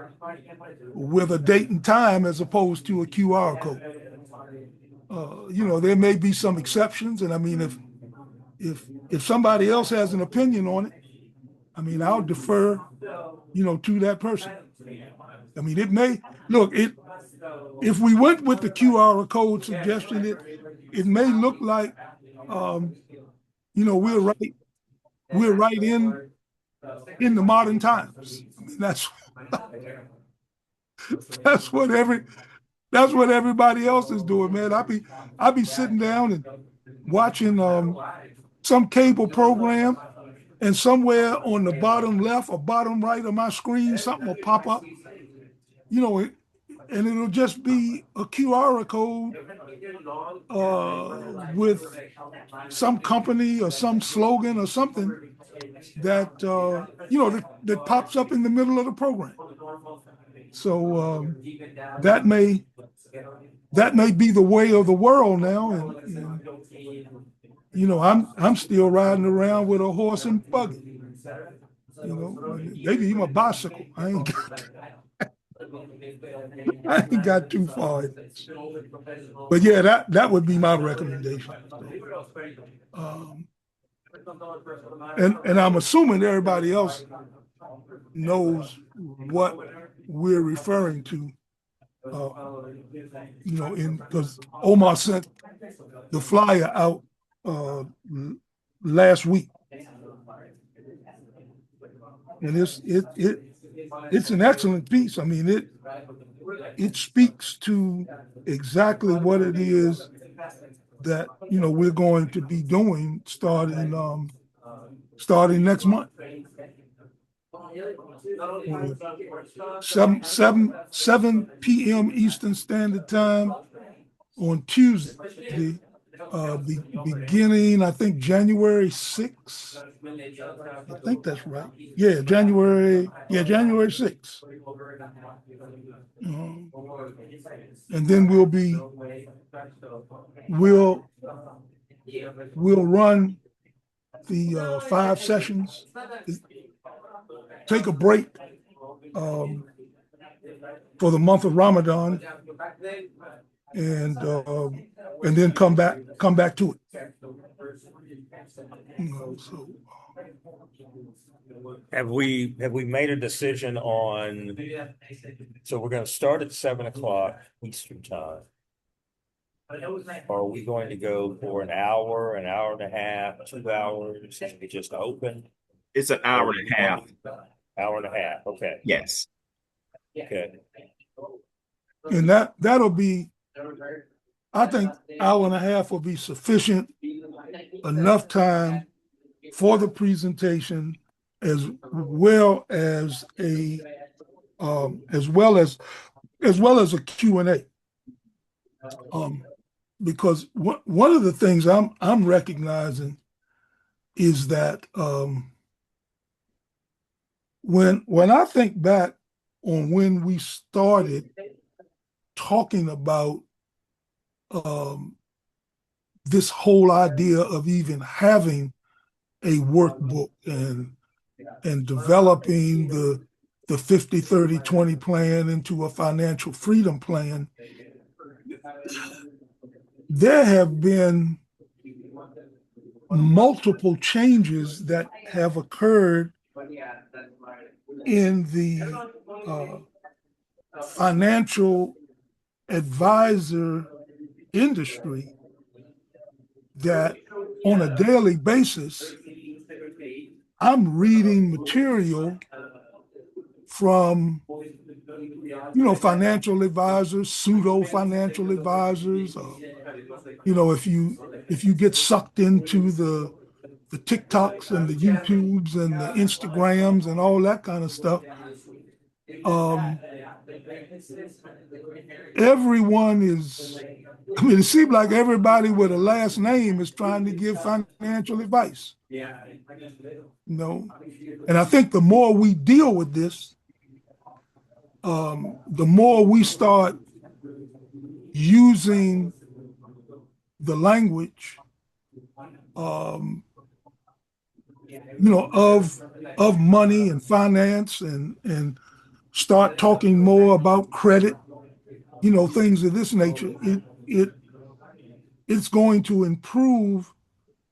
with a date and time as opposed to a QR code. There may be some exceptions, and I mean, if somebody else has an opinion on it, I mean, I'll defer, to that person. I mean, it may look it. If we went with the QR code suggestion, it may look like, we're right in the modern times. I mean, that's what everybody else is doing, man. I be sitting down and watching some cable program, and somewhere on the bottom left or bottom right of my screen, something will pop up, and it'll just be a QR code with some company or some slogan or something, that that pops up in the middle of the program. So that may be the way of the world now, and I'm still riding around with a horse and buggy. Maybe even a bicycle. I ain't got too far. But yeah, that would be my recommendation. And I'm assuming everybody else knows what we're referring to. Because Omar sent the flyer out last week, and it's an excellent piece. I mean, it speaks to exactly what it is that we're going to be doing starting next month. 7 p.m. Eastern Standard Time on Tuesday, beginning, I think, January 6th. I think that's right. Yeah, January 6th. And then we'll run the 5 sessions, take a break for the month of Ramadan, and then come back to it.
Have we made a decision on? So we're going to start at 7 o'clock Eastern time. Or are we going to go for an hour and a half, 2 hours? Is it just open?
It's an hour and a half.
Hour and a half. Okay.
Yes.
Okay.
And that'll be, I think, hour and a half will be sufficient, enough time for the presentation, as well as a Q&A. Because one of the things I'm recognizing is that when I think back on when we started talking about this whole idea of even having a workbook and developing the 50-30-20 plan into a financial freedom plan, there have been multiple changes that have occurred in the financial advisor industry that on a daily basis, I'm reading material from financial advisors, pseudo financial advisors. If you get sucked into the TikToks and the YouTubes and the Instagrams and all that kind of stuff, everyone is. I mean, it seems like everybody with a last name is trying to give financial advice. And I think the more we deal with this, the more we start using the language, of money and finance, and start talking more about credit, things of this nature. It's going to improve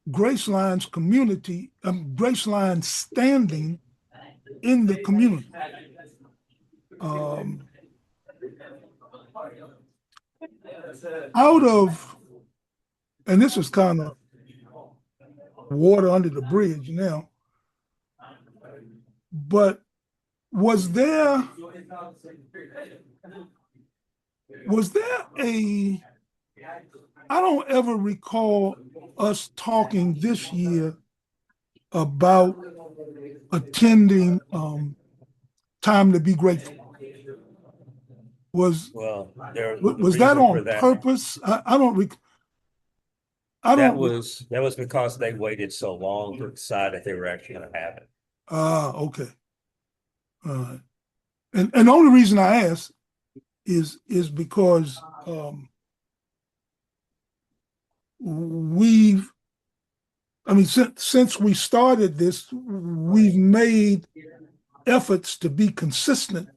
Graceline's community, Graceline's standing in the community. And this is kind of water under the bridge now, but was there I don't ever recall us talking this year about attending Time to Be Grateful. Was that on purpose? I I
That
don't.
was because they waited so long to decide if they were actually going to have it.
Okay. And the only reason I ask is because we've, I mean, since we started this, we've made efforts to be consistent,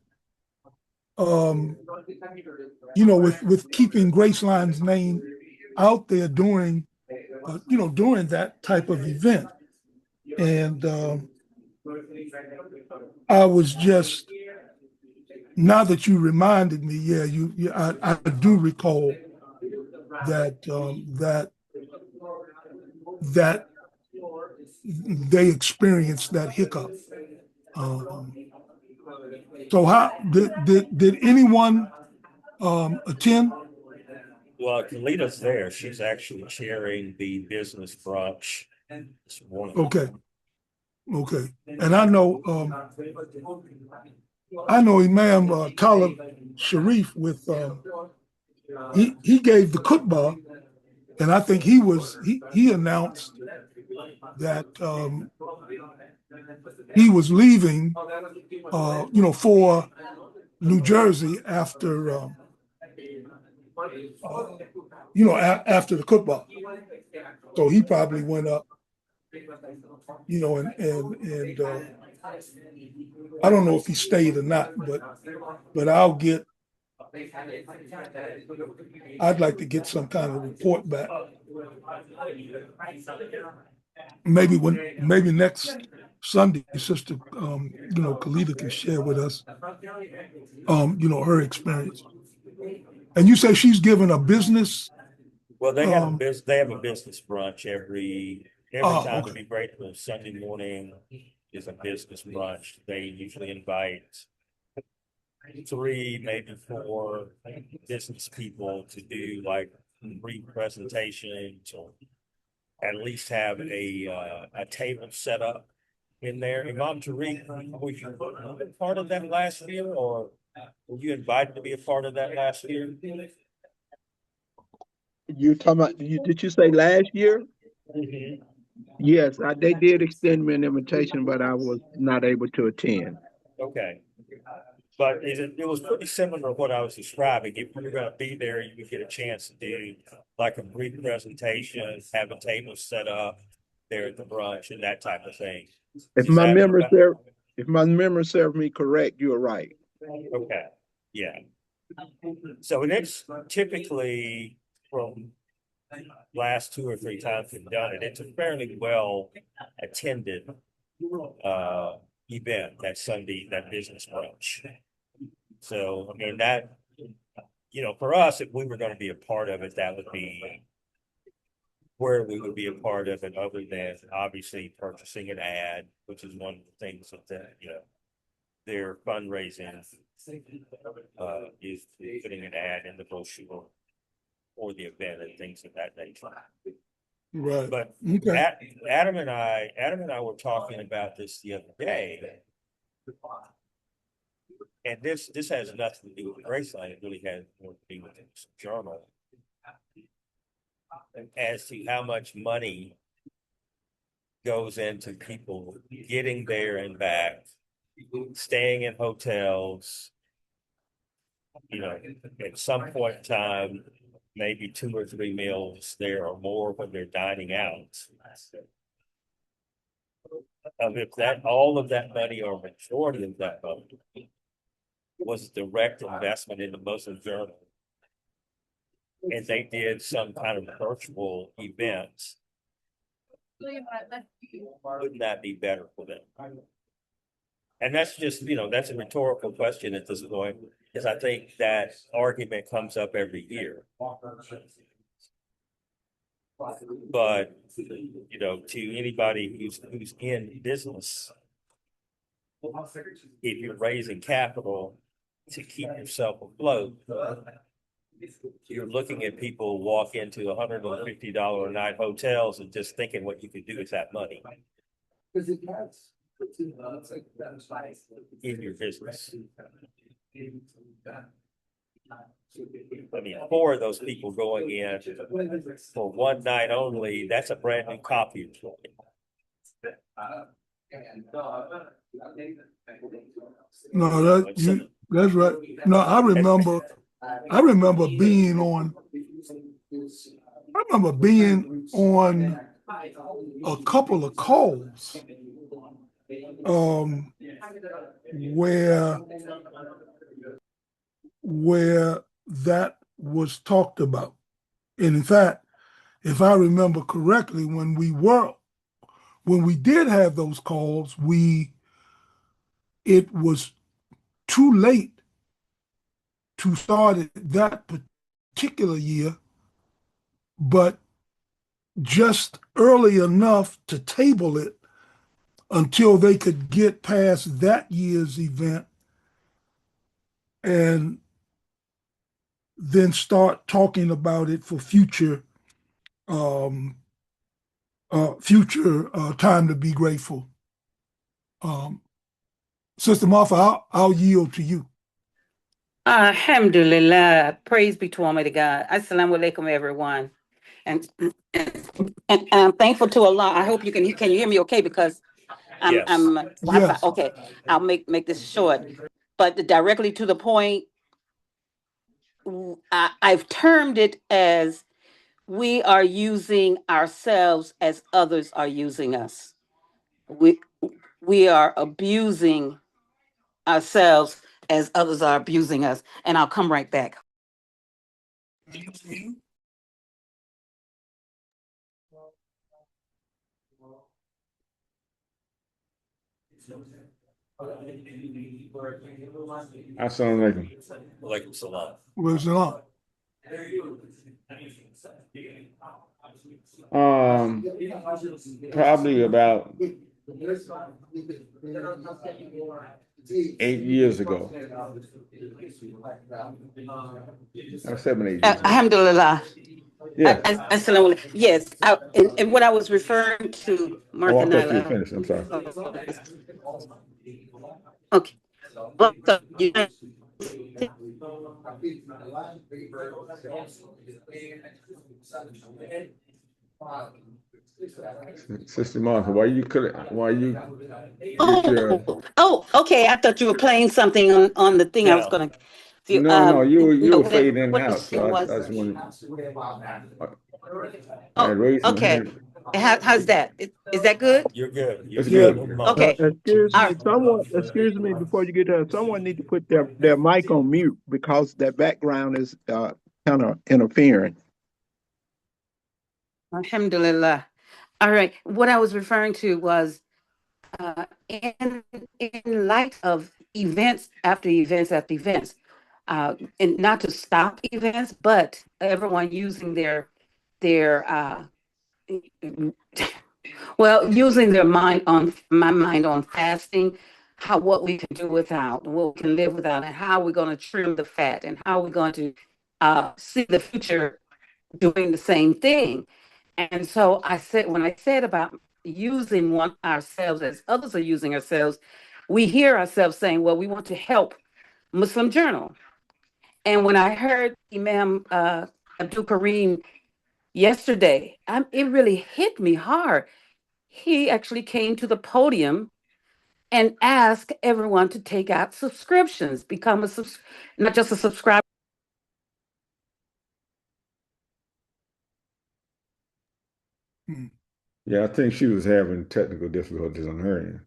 with keeping Graceline's name out there during, during that type of event. And I was just, now that you reminded me, I do recall that they experienced that hiccup. So how did anyone attend?
Well, Kalita's there. She's actually chairing the business brunch this morning.
Okay. And I know Imam Talib Sharif with he gave the khutbah, and I think he announced that he was leaving for New Jersey after after the khutbah. So he probably went up, and I don't know if he stayed or not, but I'd like to get some kind of report back. Maybe next Sunday, Sister Kalita can share with us her experience. And you say she's given a business.
Well, they have a business brunch every time to be grateful. Sunday morning is a business brunch. They usually invite 3, maybe 4 business people to do like brief presentations, or at least have a table set up in there. Imam Tariq, was you part of that last year, or were you invited to be a part of that last year?
You talking about? Did you say last year?
Mm-hmm.
Yes, they did extend me an invitation, but I was not able to attend.
Okay. But it was pretty similar to what I was describing. If you were going to be there, you would get a chance to do like a brief presentation, have a table set up there at the brunch, and that type of thing.
If my memory serves me correct, you're right.
Okay. Yeah. So it's typically, from last 2 or 3 times we've done it, it's a fairly well attended event that Sunday, that business brunch. So, I mean, that, for us, if we were going to be a part of it, that would be where we would be a part of it, other than obviously purchasing an ad, which is one of the things that, their fundraising is putting an ad in the brochure for the event and things of that nature.
Right.
But
okay.
Adam and I were talking about this the other day. And this has nothing to do with Graceline. It really has more to do with the journal, as to how much money goes into people getting there and back, staying in hotels. At some point in time, maybe 2 or 3 meals there or more when they're dining out. If all of that money, or majority of that money, was direct investment in the Muslim Journal, and they did some kind of virtual event, wouldn't that be better for them? And that's just, that's a rhetorical question at this point, because I think that argument comes up every year. But, to anybody who's in business, if you're raising capital to keep yourself afloat, you're looking at people walk into $150 a night hotels and just thinking what you could do with that money in your business. I mean, 4 of those people going in for one night only, that's a brand new copy.
No, that's right. No, I remember being on a couple of calls where that was talked about. And in fact, if I remember correctly, when we did have those calls, it was too late to start it that particular year, but just early enough to table it until they could get past that year's event and then start talking about it for future time to be grateful. Sister Martha, I'll yield to you.
Alhamdulillah. Praise be to Almighty God. Assalamu alaikum, everyone. And I'm thankful to Allah. I hope can you hear me okay? Because
Yes.
I'm
Yes.
okay. I'll make this short. But directly to the point, I've termed it as we are using ourselves as others are using us. We are abusing ourselves as others are abusing us. And I'll come right back.
Assalamu
Alaikum salam.
Where's it on?
Probably about 8 years ago. Or 7, 8 years ago.
Alhamdulillah.
Yeah.
Yes. And what I was referring to, Martha
I thought you were
Nyla.
finished. I'm sorry.
Okay. Well, so,
Sister Martha, why you
okay. I thought you were playing something on the thing I was going to.
No, you were fading in and
what
out. So I just wanted. Raise my
okay.
hand.
How's that? Is that good?
You're good.
It's good.
Okay.
Excuse me before you get there. Someone need to put their mic on mute because their background is kind of interfering.
Alhamdulillah. All right. What I was referring to was in light of events after events after events, and not to stop events, but everyone using their using their mind on fasting, what we can do without, what we can live without, and how we're going to trim the fat, and how we're going to see the future doing the same thing. And so when I said about using ourselves as others are using ourselves, we hear ourselves saying, well, we want to help Muslim Journal. And when I heard Imam Abdul Kareem yesterday, it really hit me hard. He actually came to the podium and asked everyone to take out subscriptions, become not just a subscriber.
Yeah, I think she was having technical difficulties on her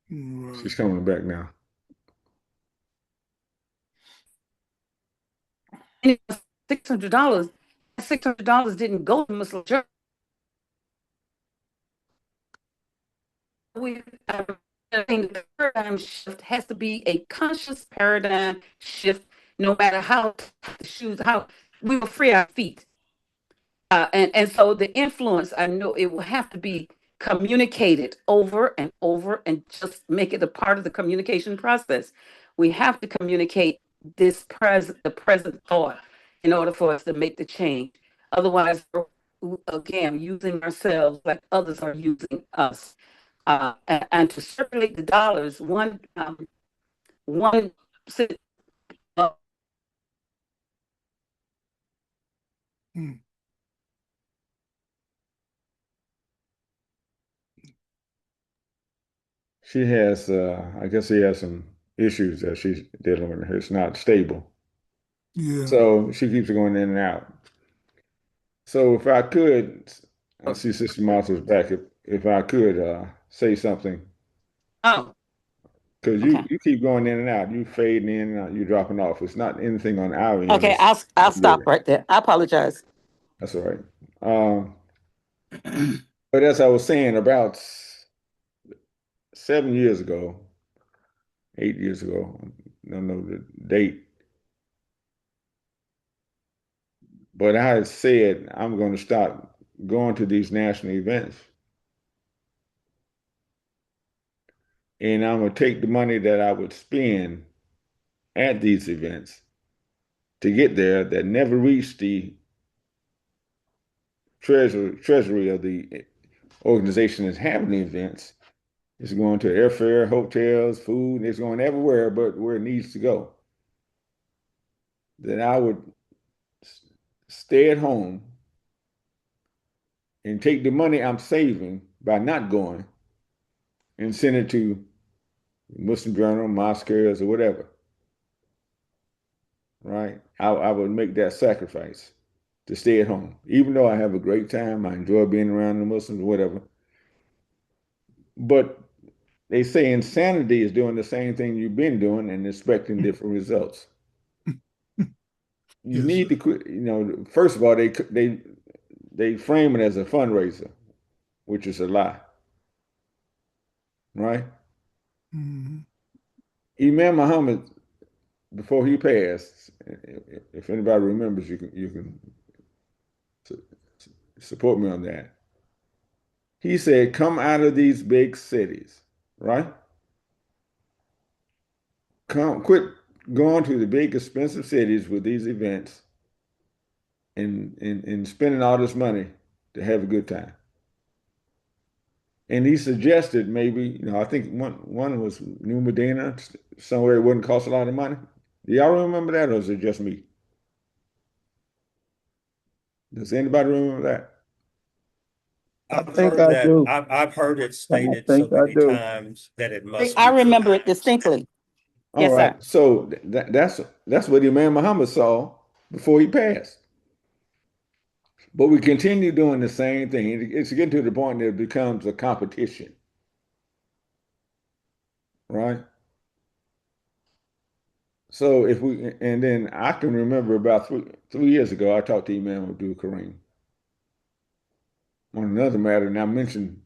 end. She's coming back now.
$600. $600 didn't go to Muslim Journal. The paradigm shift has to be a conscious paradigm shift, no matter how we will free our feet. And so the influence, I know it will have to be communicated over and over and just make it a part of the communication process. We have to communicate the present thought in order for us to make the change. Otherwise, again, using ourselves like others are using us. And to circulate the dollars, one
Mm.
She has, I guess she has some issues that she's dealing with. It's not stable.
Yeah.
So she keeps going in and out. So if I could, I see Sister Martha's back. If I could say something,
Oh,
because
okay.
you keep going in and out, you fading in and out, you dropping off. It's not anything on our end.
Okay, I'll stop right there. I apologize.
That's all right. But as I was saying, about 7 years ago, 8 years ago, I don't know the date, but I had said I'm going to stop going to these national events, and I'm going to take the money that I would spend at these events to get there that never reached the treasury of the organization that's having the events. It's going to airfare, hotels, food. It's going everywhere but where it needs to go. Then I would stay at home and take the money I'm saving by not going and send it to Muslim Journal, Mosqueras, or whatever. Right? I would make that sacrifice to stay at home, even though I have a great time. I enjoy being around the Muslims, whatever. But they say insanity is doing the same thing you've been doing and expecting different results. You
Yes,
need to quit. First of all, they frame it as a fundraiser, which is a lie, right?
Mhm.
Imam Muhammad, before he passed, if anybody remembers, you can support me on that. He said, "Come out of these big cities, right? Quit going to the big expensive cities with these events and spending all this money to have a good time." And he suggested maybe, I think one was New Medina, somewhere it wouldn't cost a lot of money. Do y'all remember that, or is it just me? Does anybody remember that?
I've
think
heard
I
that.
do.
I've heard it
I
stated so
think I
many
do.
times that it must
I
be true.
remember it distinctly.
All
Yes, sir.
right. So that's what Imam Muhammad saw before he passed. But we continue doing the same thing. It's getting to the point that it becomes a competition, right? So and then I can remember about 3 years ago, I talked to Imam Abdul Kareem on another matter, and I mentioned,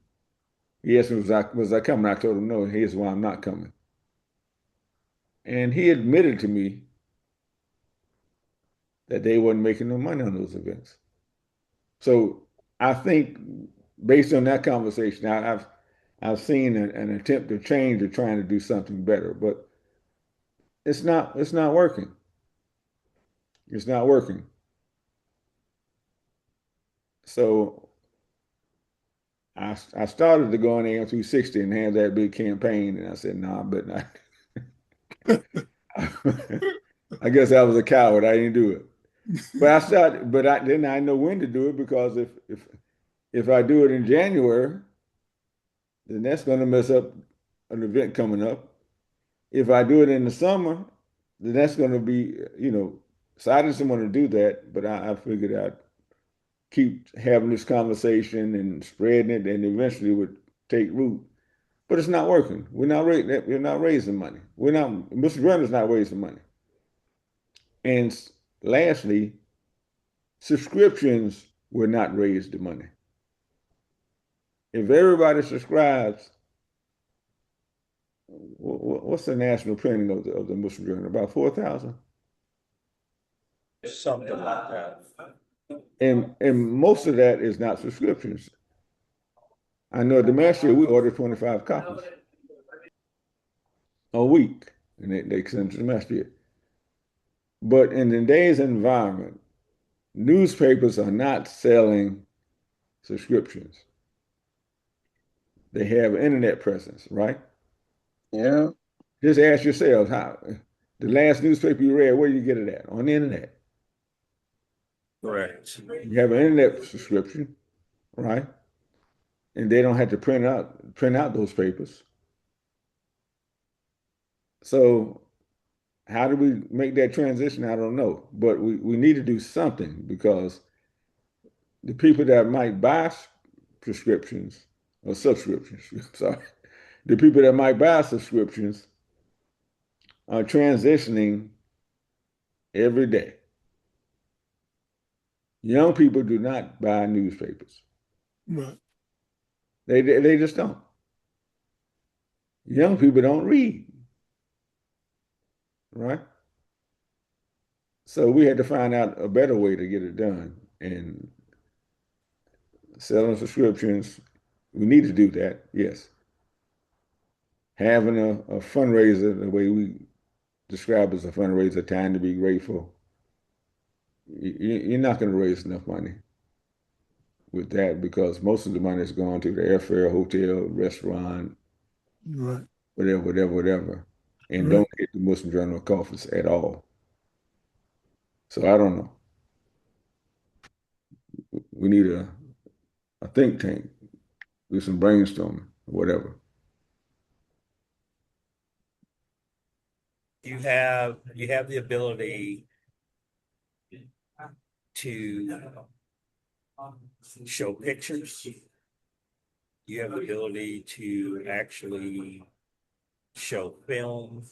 he asked me, was I coming? I told him, no, here's why I'm not coming. And he admitted to me that they wasn't making no money on those events. So I think based on that conversation, I've seen an attempt to change or trying to do something better, but it's not working. It's not working. So I started to go on AM 360 and have that big campaign, and I said, no, but not. I guess I was a coward. I didn't do it. But I started, but then I know when to do it, because if I do it in January, then that's going to mess up an event coming up. If I do it in the summer, then that's going to be, so I just didn't want to do that, but I figured I'd keep having this conversation and spreading it, and eventually it would take root. But it's not working. We're not raising money. Mr. Brenner's not raising money. And lastly, subscriptions will not raise the money. If everybody subscribes, what's the national printing of the Muslim Journal? About 4,000?
Something like that.
And most of that is not subscriptions. I know the last year we ordered 25 copies a week, and they send to the master. But in today's environment, newspapers are not selling subscriptions. They have internet presence, right?
Yeah.
Just ask yourselves, how the last newspaper you read, where do you get it at? On the internet.
Correct.
You have an internet subscription, right? And they don't have to print out those papers. So how do we make that transition? I don't know. But we need to do something because the people that might buy prescriptions or subscriptions, sorry, the people that might buy subscriptions are transitioning every day. Young people do not buy newspapers.
Right.
They just don't. Young people don't read, right? So we had to find out a better way to get it done. And selling subscriptions, we need to do that, yes. Having a fundraiser, the way we describe as a fundraiser, time to be grateful, you're not going to raise enough money with that because most of the money is going to the airfare, hotel, restaurant,
Right.
whatever, and
Right.
don't hit the Muslim Journal coffers at all. So I don't know. We need a think tank, do some brainstorming, whatever.
You have the ability to show pictures. You have the ability to actually show film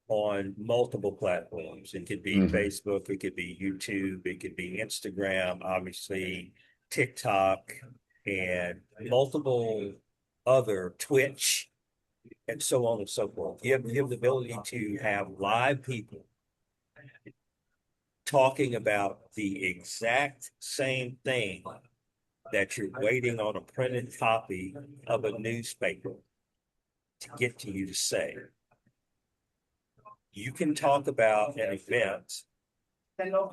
on multiple platforms. It could be Facebook, it could be YouTube, it could be Instagram, obviously TikTok, and multiple other Twitch, and so on and so forth. You have the ability to have live people talking about the exact same thing that you're waiting on a printed copy of a newspaper to get to you to say. You can talk about an event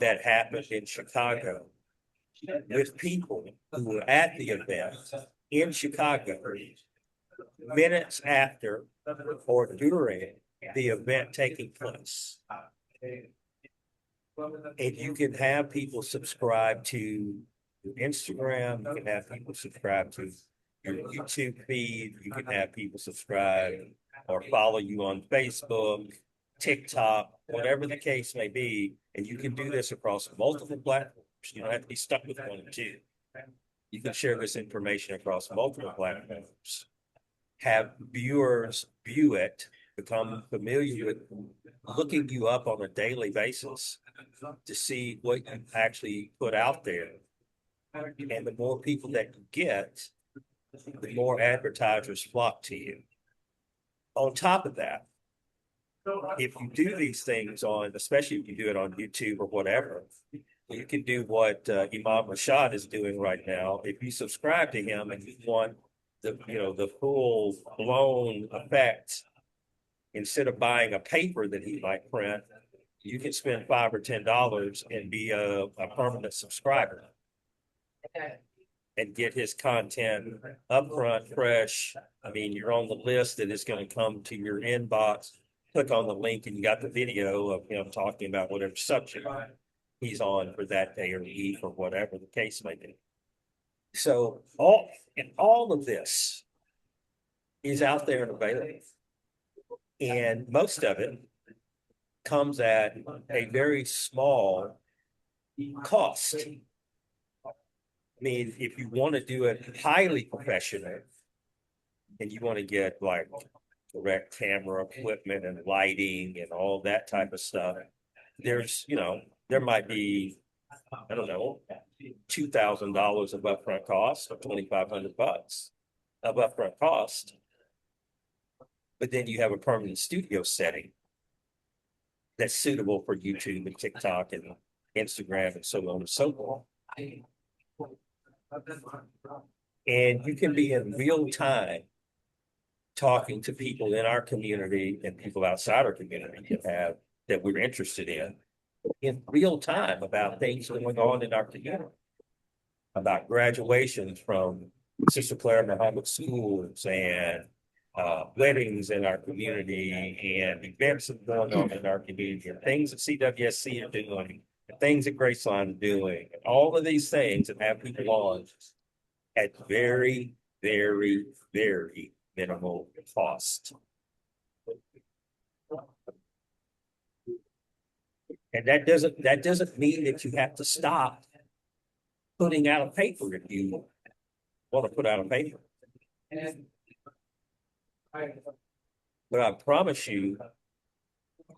that happened in Chicago with people who were at the event in Chicago minutes after or during the event taking place. And you can have people subscribe to your Instagram, you can have people subscribe to your YouTube feed, you can have people subscribe or follow you on Facebook, TikTok, whatever the case may be. And you can do this across multiple platforms. You don't have to be stuck with one or two. You can share this information across multiple platforms. Have viewers view it, become familiar with looking you up on a daily basis to see what you actually put out there. And the more people that you get, the more advertisers flock to you. On top of that, if you do these things on, especially if you do it on YouTube or whatever, you can do what Imam Rashad is doing right now. If you subscribe to him and you want the full blown effect, instead of buying a paper that he might print, you can spend $5 or $10 and be a permanent subscriber and get his content upfront, fresh. I mean, you're on the list that is going to come to your inbox. Click on the link and you got the video of him talking about whatever subject he's on for that day or week or whatever the case may be. So all of this is out there and available. And most of it comes at a very small cost. I mean, if you want to do it highly professional and you want to get like direct camera equipment and lighting and all that type of stuff, there's, there might be, I don't know, $2,000 of upfront cost or $2,500 of upfront cost. But then you have a permanent studio setting that's suitable for YouTube and TikTok and Instagram and so on and so forth. And you can be in real time talking to people in our community and people outside our community that we're interested in real time about things going on in our community, about graduations from Sister Claire Muhammad schools and weddings in our community and events that are going on in our community and things that CWSC are doing the things that Graceline is doing, and all of these things that have people on at very, very, very minimal cost. And that doesn't mean that you have to stop putting out a paper if you want to put out a paper. But I promise you,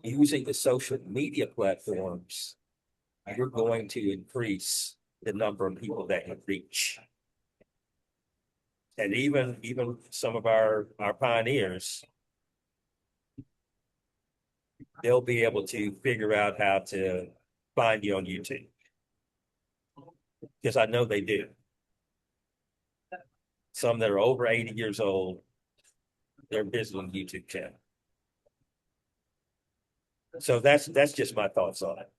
using the social media platforms, you're going to increase the number of people that you reach. And even some of our pioneers, they'll be able to figure out how to find you on YouTube. Because I know they do. Some that are over 80 years old, they're busy on YouTube channel. So that's just my thoughts on it.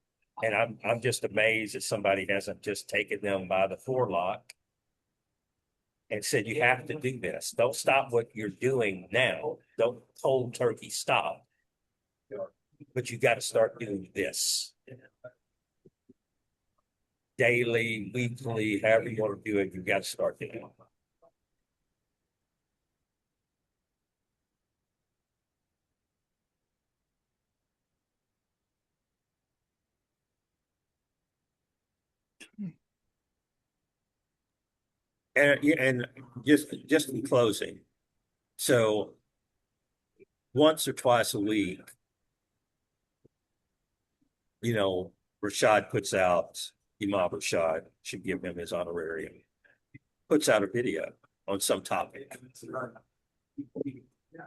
And I'm just amazed that somebody hasn't just taken them by the forelock and said, you have to do this. Don't stop what you're doing now. Don't cold turkey stop. But you got to start doing this. Daily, weekly, however you want to do it, you got to start doing it. And just in closing, so once or twice a week, Rashad puts out, Imam Rashad, should give him his honorarium, puts out a video on some topic.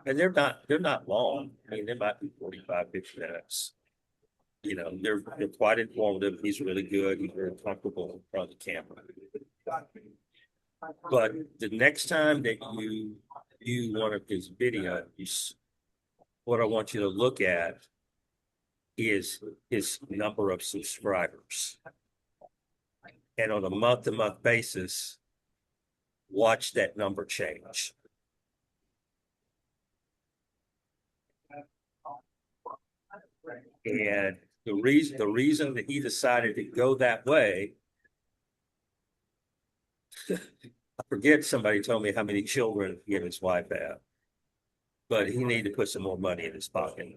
And they're not long. I mean, they might be 45, 50 minutes. They're quite informative. He's really good. He's very comfortable in front of the camera. But the next time that you view one of his videos, what I want you to look at is his number of subscribers. And on a month-to-month basis, watch that number change. And the reason that he decided to go that way, I forget, somebody told me how many children he and his wife have, but he needed to put some more money in his pocket.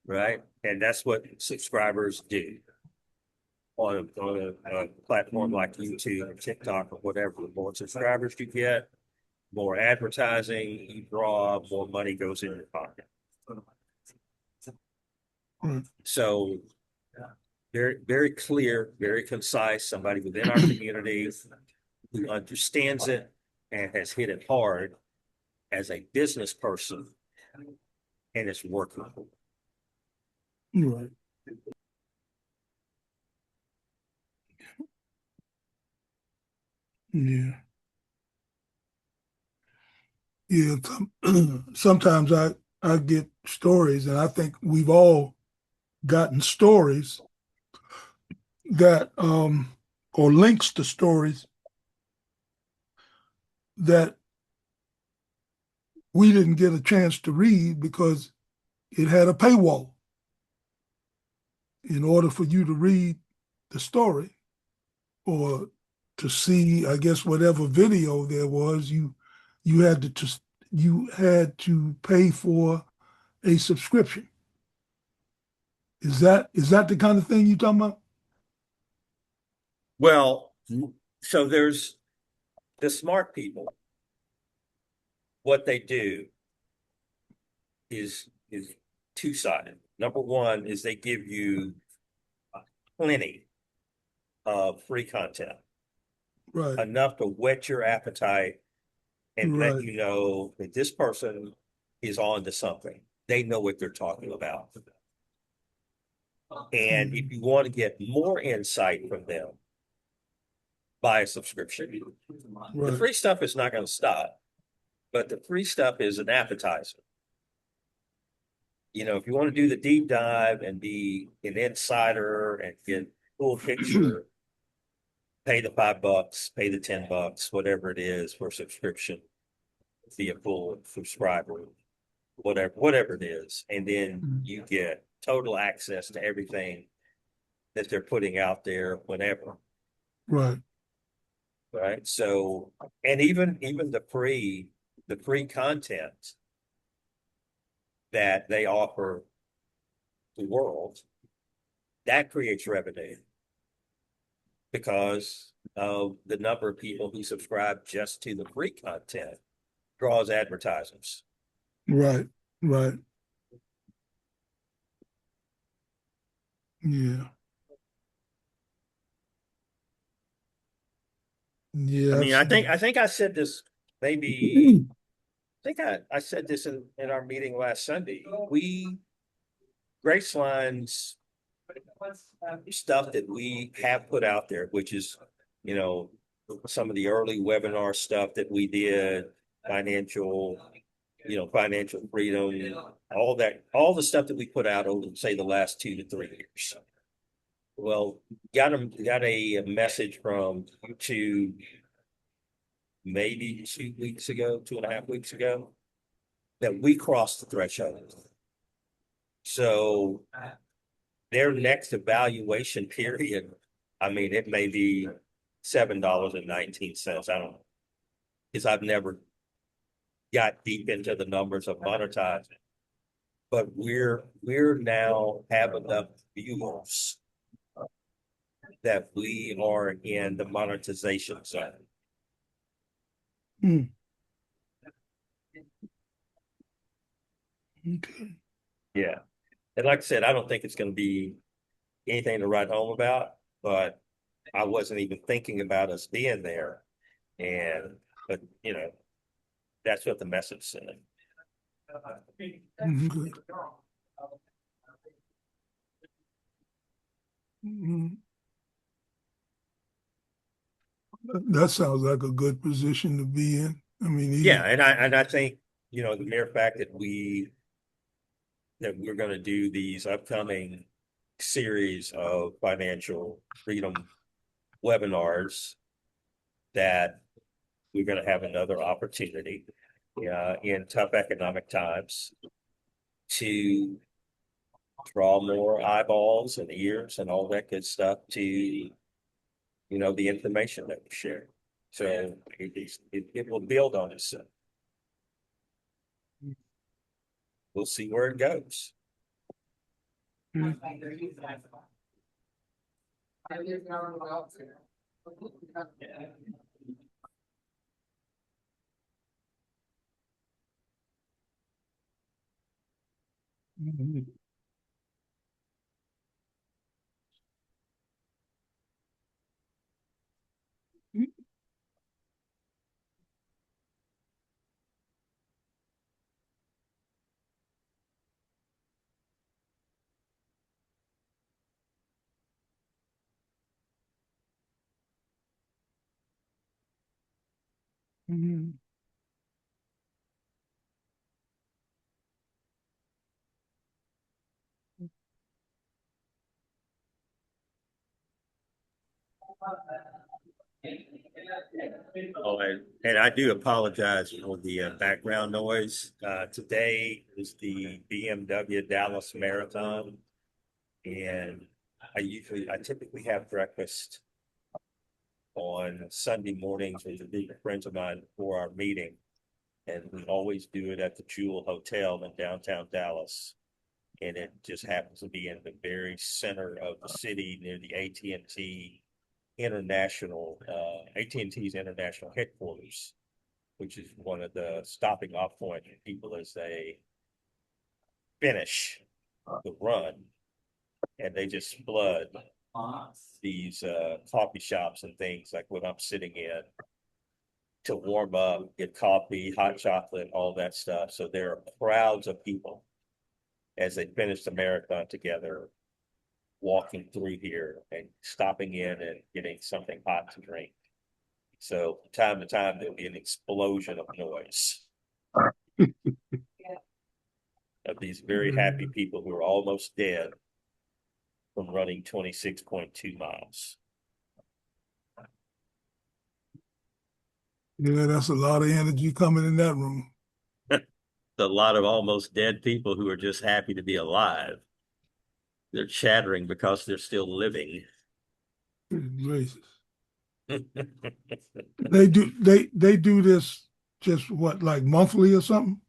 Right? And that's what subscribers do on a platform like YouTube or TikTok or whatever. The more subscribers you get, more advertising you draw, more money goes in your pocket. So very, very clear, very concise, somebody within our community who understands it and has hit it hard as a business person, and it's working.
Right. Yeah. Yeah. Sometimes I get stories, and I think we've all gotten stories that or links to stories that we didn't get a chance to read because it had a paywall. In order for you to read the story or to see, I guess, whatever video there was, you had to pay for a subscription. Is that the kind of thing you're talking about?
Well, so there's the smart people. What they do is two-sided. Number one is they give you plenty of free content,
right,
enough to whet your appetite and
right,
let you know that this person is on to something. They know what they're talking about. And if you want to get more insight from them, buy a subscription.
right.
The free stuff is not going to stop, but the free stuff is an appetizer. If you want to do the deep dive and be an insider and get full picture, pay the $5, pay the $10, whatever it is for a subscription, be a full subscriber, whatever it is, and then you get total access to everything that they're putting out there whenever.
Right.
Right. So, and even the free content that they offer the world, that creates revenue because of the number of people who subscribe just to the free content draws advertisers.
Right. Right. Yeah. Yeah.
I mean, I think I said this maybe I think I said this in our meeting last Sunday. Graceline's stuff that we have put out there, which is, you know, some of the early webinar stuff that we did, financial freedom, all the stuff that we put out over, say, the last 2 to 3 years. Well, got a message from YouTube maybe 2.5 weeks ago, that we crossed the threshold. So their next evaluation period, I mean, it may be $7.19. I don't know, because I've never got deep into the numbers of monetizing. But we're now have enough viewers that we are in the monetization zone.
Mm. Okay.
Yeah. And like I said, I don't think it's going to be anything to write home about, but I wasn't even thinking about us being there. But you know, that's what the message said.
Okay. Mm. That sounds like a good position to be in. I mean,
Yeah, and I think, you know, the mere fact that we're going to do these upcoming series of financial freedom webinars, that we're going to have another opportunity in tough economic times to draw more eyeballs and ears and all that good stuff to, you know, the information that we share. So it will build on itself. We'll see where it goes.
Mm-hmm.
Oh, and I do apologize for the background noise. Today is the BMW Dallas Marathon, and I typically have breakfast on Sunday mornings with a group of friends of mine before our meeting, and we always do it at the Jewel Hotel in downtown Dallas. And it just happens to be in the very center of the city near the AT&T's international headquarters, which is one of the stopping off points for people as they finish the run, and they just flood these coffee shops and things like what I'm sitting in to warm up, get coffee, hot chocolate, all that stuff. So there are crowds of people as they finish the marathon together, walking through here and stopping in and getting something hot to drink. So from time to time, there'll be an explosion of noise of these very happy people who are almost dead from running 26.2 miles.
Yeah, that's a lot of energy coming in that room.
A lot of almost dead people who are just happy to be alive. They're chattering because they're still living.
Gracious. They do this just what, like monthly or something?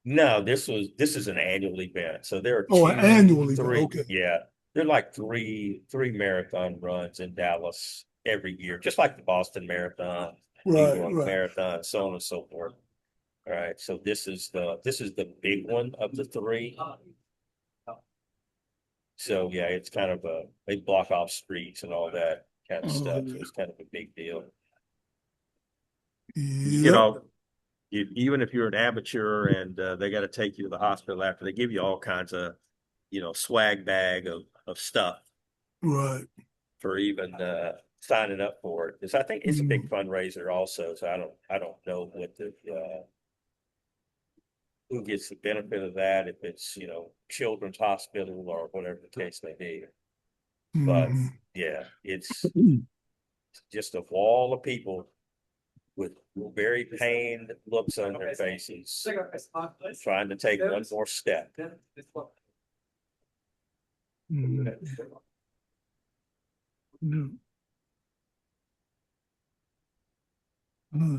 No, this is an annual event. So there are
Oh, an annual event.
three,
Okay.
yeah. There are like three marathon runs in Dallas every year, just like the Boston Marathon, New York
Right.
Marathon, so on and so forth. All right. So this is the big one of the three. So yeah, it's kind of they block off streets and all that kind of stuff. So it's kind of a big deal. You
Yep.
know, even if you're an amateur and they got to take you to the hospital after, they give you all kinds of, swag bag of stuff
Right.
for even signing up for it. Because I think it's a big fundraiser also. So I don't know what the who gets the benefit of that, if it's, Children's Hospital or whatever the case may be. But yeah, it's just a wall of people with very pained looks on their faces, trying to take one more step.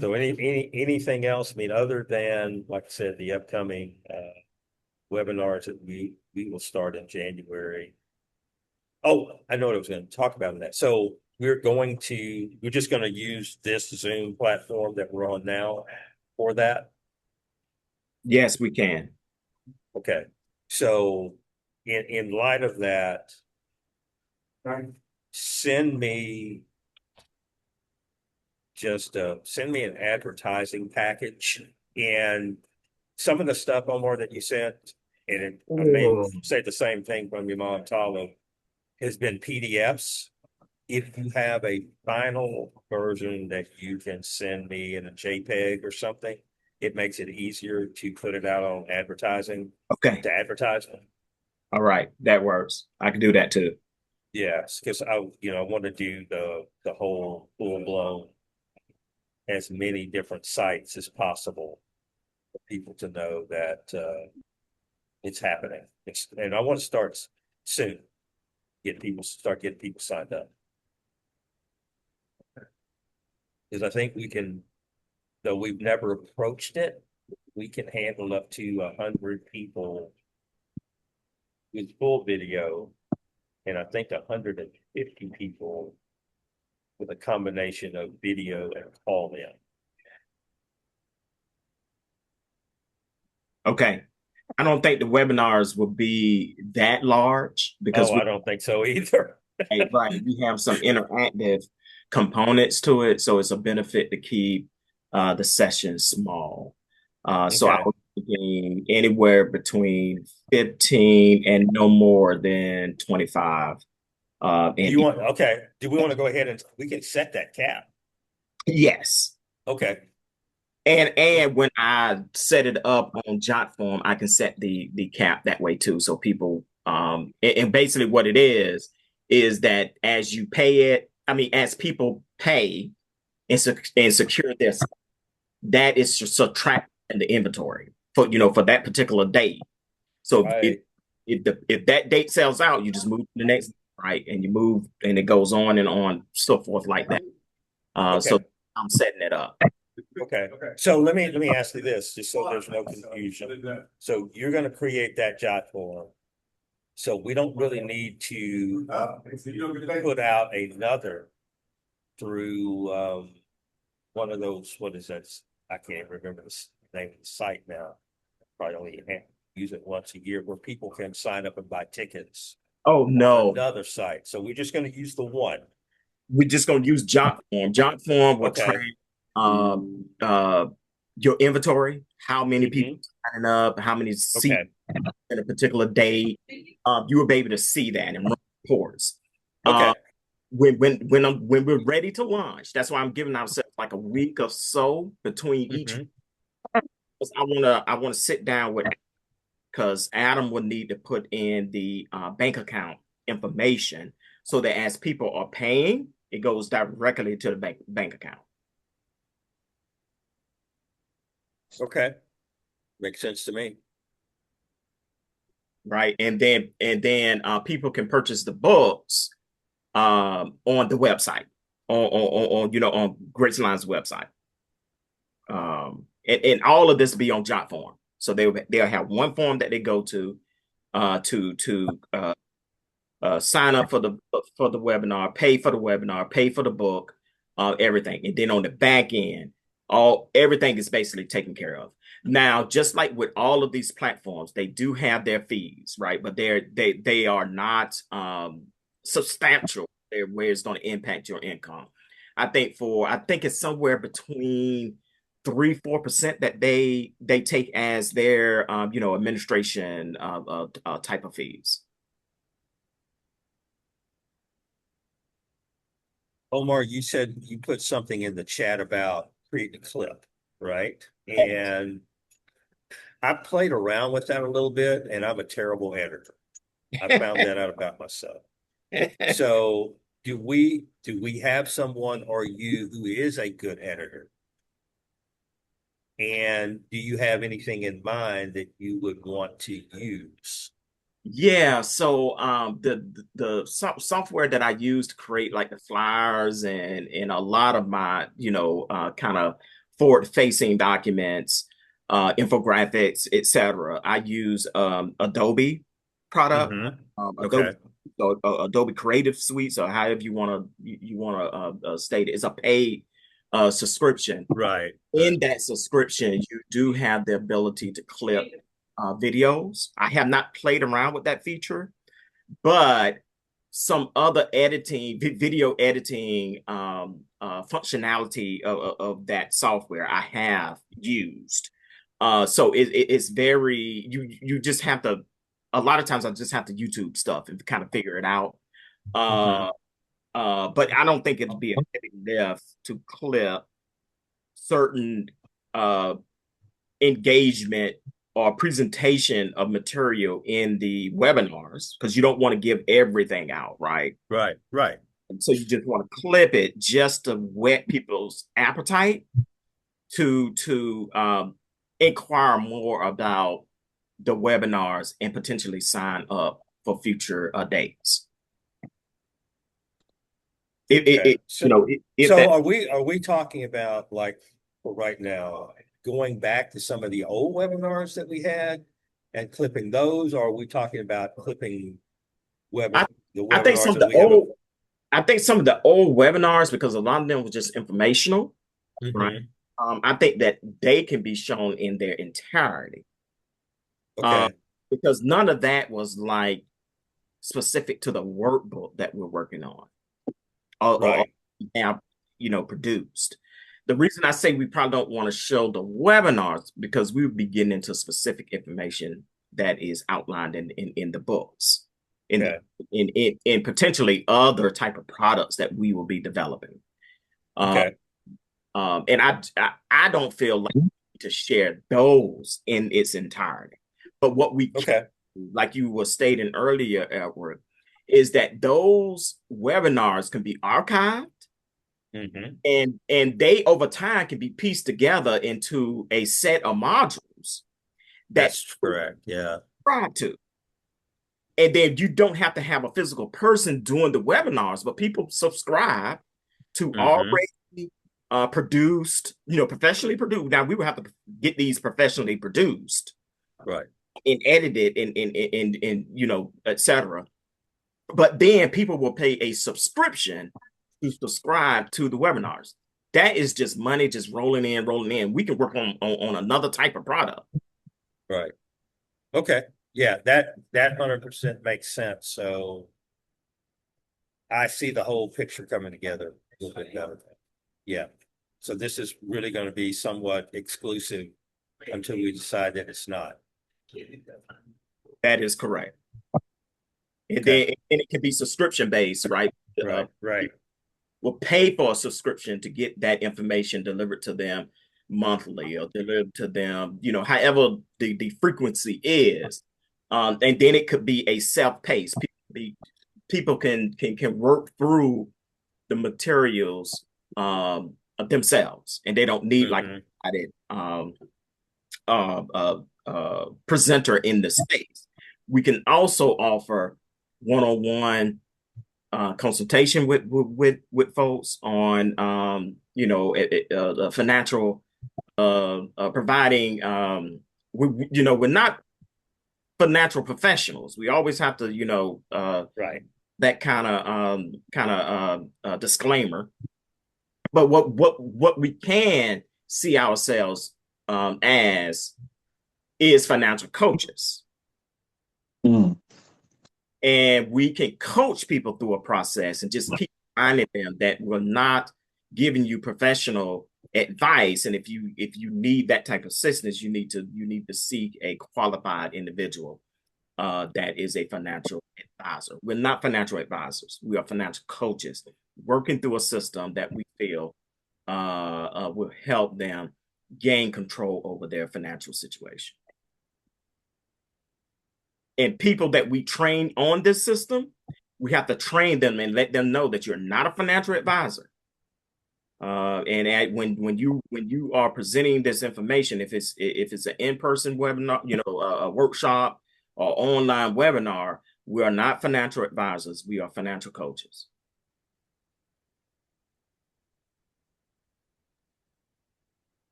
So anything else? I mean, other than, like I said, the upcoming webinars that we will start in January. Oh, I know what I was going to talk about in that. So we're just going to use this Zoom platform that we're on now for that.
Yes, we can.
Okay. So in light of that, send me an advertising package and some of the stuff, Omar, that you sent, and I may say the same thing from your mom, Talo, has been PDFs. If you have a final version that you can send me in a JPEG or something, it makes it easier to put it out on advertising.
Okay.
To advertisement.
All right, that works. I can do that too.
Yes, because I want to do the whole full blown, as many different sites as possible for people to know that it's happening. And I want to start soon. Start getting people signed up. Because I think we can, though we've never approached it, we can handle up to 100 people with full video, and I think 150 people with a combination of video and call in.
Okay. I don't think the webinars will be that large because
I don't think so either.
Right. We have some interactive components to it, so it's a benefit to keep the sessions small. So I was thinking anywhere between 15 and no more than 25.
Do we want to go ahead and we can set that cap?
Yes.
Okay.
And when I set it up on JotForm, I can set the cap that way too. So people and basically what it is that as you pay it, as people pay and secure this, that is subtract in the inventory for that particular date. So if that date sells out, you just move to the next, right? And you move and it goes on and on, so forth like that. So I'm setting it up.
Okay. So let me ask you this, just so there's no confusion. So you're going to create that jot form. So we don't really need to put out another through one of those, what is that? I can't remember the name of the site now. Probably only use it once a year, where people can sign up and buy tickets.
Oh, no.
Another site. So we're just going to use the one.
We're just going to use JotForm. JotForm will track your inventory, how many people signing up, how many seats in a particular day. You will be able to see that and run reports. When we're ready to launch, that's why I'm giving ourselves like a week or so between each. I want to sit down with, because Adam will need to put in the bank account information so that as people are paying, it goes directly to the bank account.
Okay. Makes sense to me.
right? And then people can purchase the books on the website, on Graceline's website. And all of this be on jot form. So they'll have one form that they go to sign up for the webinar, pay for the webinar, pay for the book, everything. And then on the back end, everything is basically taken care of. Now, just like with all of these platforms, they do have their fees, right? But they are not substantial where it's going to impact your income. I think it's somewhere between 3-4% that they take as their administration type of fees.
Omar, you said you put something in the chat about creating a clip, right? And I played around with that a little bit, and I'm a terrible editor. I found that out about myself. So do we have someone or you who is a good editor? And do you have anything in mind that you would want to use?
Yeah, so the software that I use to create like the flyers and a lot of my kind of forward-facing documents, infographics, etc. I use Adobe product,
Okay.
Adobe Creative Suite. So however you want to state it, it's a paid subscription.
Right.
In that subscription, you do have the ability to clip videos. I have not played around with that feature, but some other video editing functionality of that software I have used. So it's very, you just have to, a lot of times I just have to YouTube stuff and kind of figure it out. But I don't think it'd be a heavy lift to clip certain engagement or presentation of material in the webinars, because you don't want to give everything out, right?
Right.
And so you just want to clip it just to whet people's appetite to inquire more about the webinars and potentially sign up for future dates.
Are we talking about, like, for right now, going back to some of the old webinars that we had and clipping those, or are we talking about clipping the webinars
I think some of the old webinars, because a lot of them were just informational, right? I think that they can be shown in their entirety.
Okay.
Because none of that was like specific to the workbook that we're working on. Or now, produced. The reason I say we probably don't want to show the webinars, because we would be getting into specific information that is outlined in the books, in potentially other type of products that we will be developing. And I don't feel like we need to share those in its entirety. But what we can, like you were stating earlier, Edward, is that those webinars can be archived. And they over time can be pieced together into a set of modules.
That's correct. Yeah.
Subscribe to. And then you don't have to have a physical person doing the webinars, but people subscribe to already produced, professionally produced. Now we would have to get these professionally produced,
right,
and edited and etc. But then people will pay a subscription to subscribe to the webinars. That is just money just rolling in. We can work on another type of product.
Right. Okay. Yeah, that 100% makes sense. So I see the whole picture coming together a little bit better. Yeah. So this is really going to be somewhat exclusive until we decide that it's not.
That is correct. And then it can be subscription based, right?
Right.
Will pay for a subscription to get that information delivered to them monthly or delivered to them, however the frequency is. And then it could be a self-paced. People can work through the materials themselves, and they don't need like a presenter in the space. We can also offer one-on-one consultation with folks on financial providing. We're not financial professionals. We always have to
Right.
that kind of disclaimer. But what we can see ourselves as is financial coaches.
Mm.
And we can coach people through a process and just keep reminding them that we're not giving you professional advice. And if you need that type of assistance, you need to seek a qualified individual that is a financial advisor. We're not financial advisors. We are financial coaches working through a system that we feel will help them gain control over their financial situation. And people that we train on this system, we have to train them and let them know that you're not a financial advisor. When you are presenting this information, if it's an in-person webinar, a workshop or online webinar, we are not financial advisors. We are financial coaches.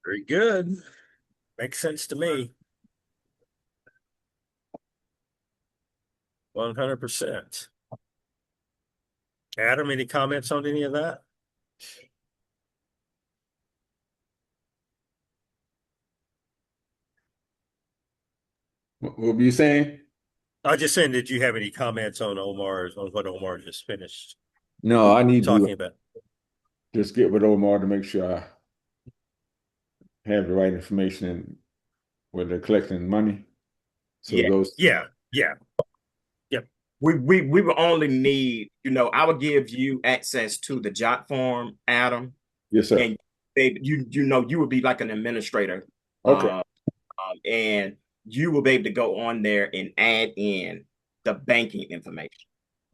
Very good. Makes sense to me. 100%. Adam, any comments on any of that?
What were you saying?
I was just saying, did you have any comments on what Omar just finished?
No, I need
talking
to
about.
just get with Omar to make sure I have the right information where they're collecting money. So
Yeah.
those.
Yeah. Yep.
We will only need, I will give you access to the jot form, Adam.
Yes, sir.
And you would be like an administrator.
Okay.
And you will be able to go on there and add in the banking information.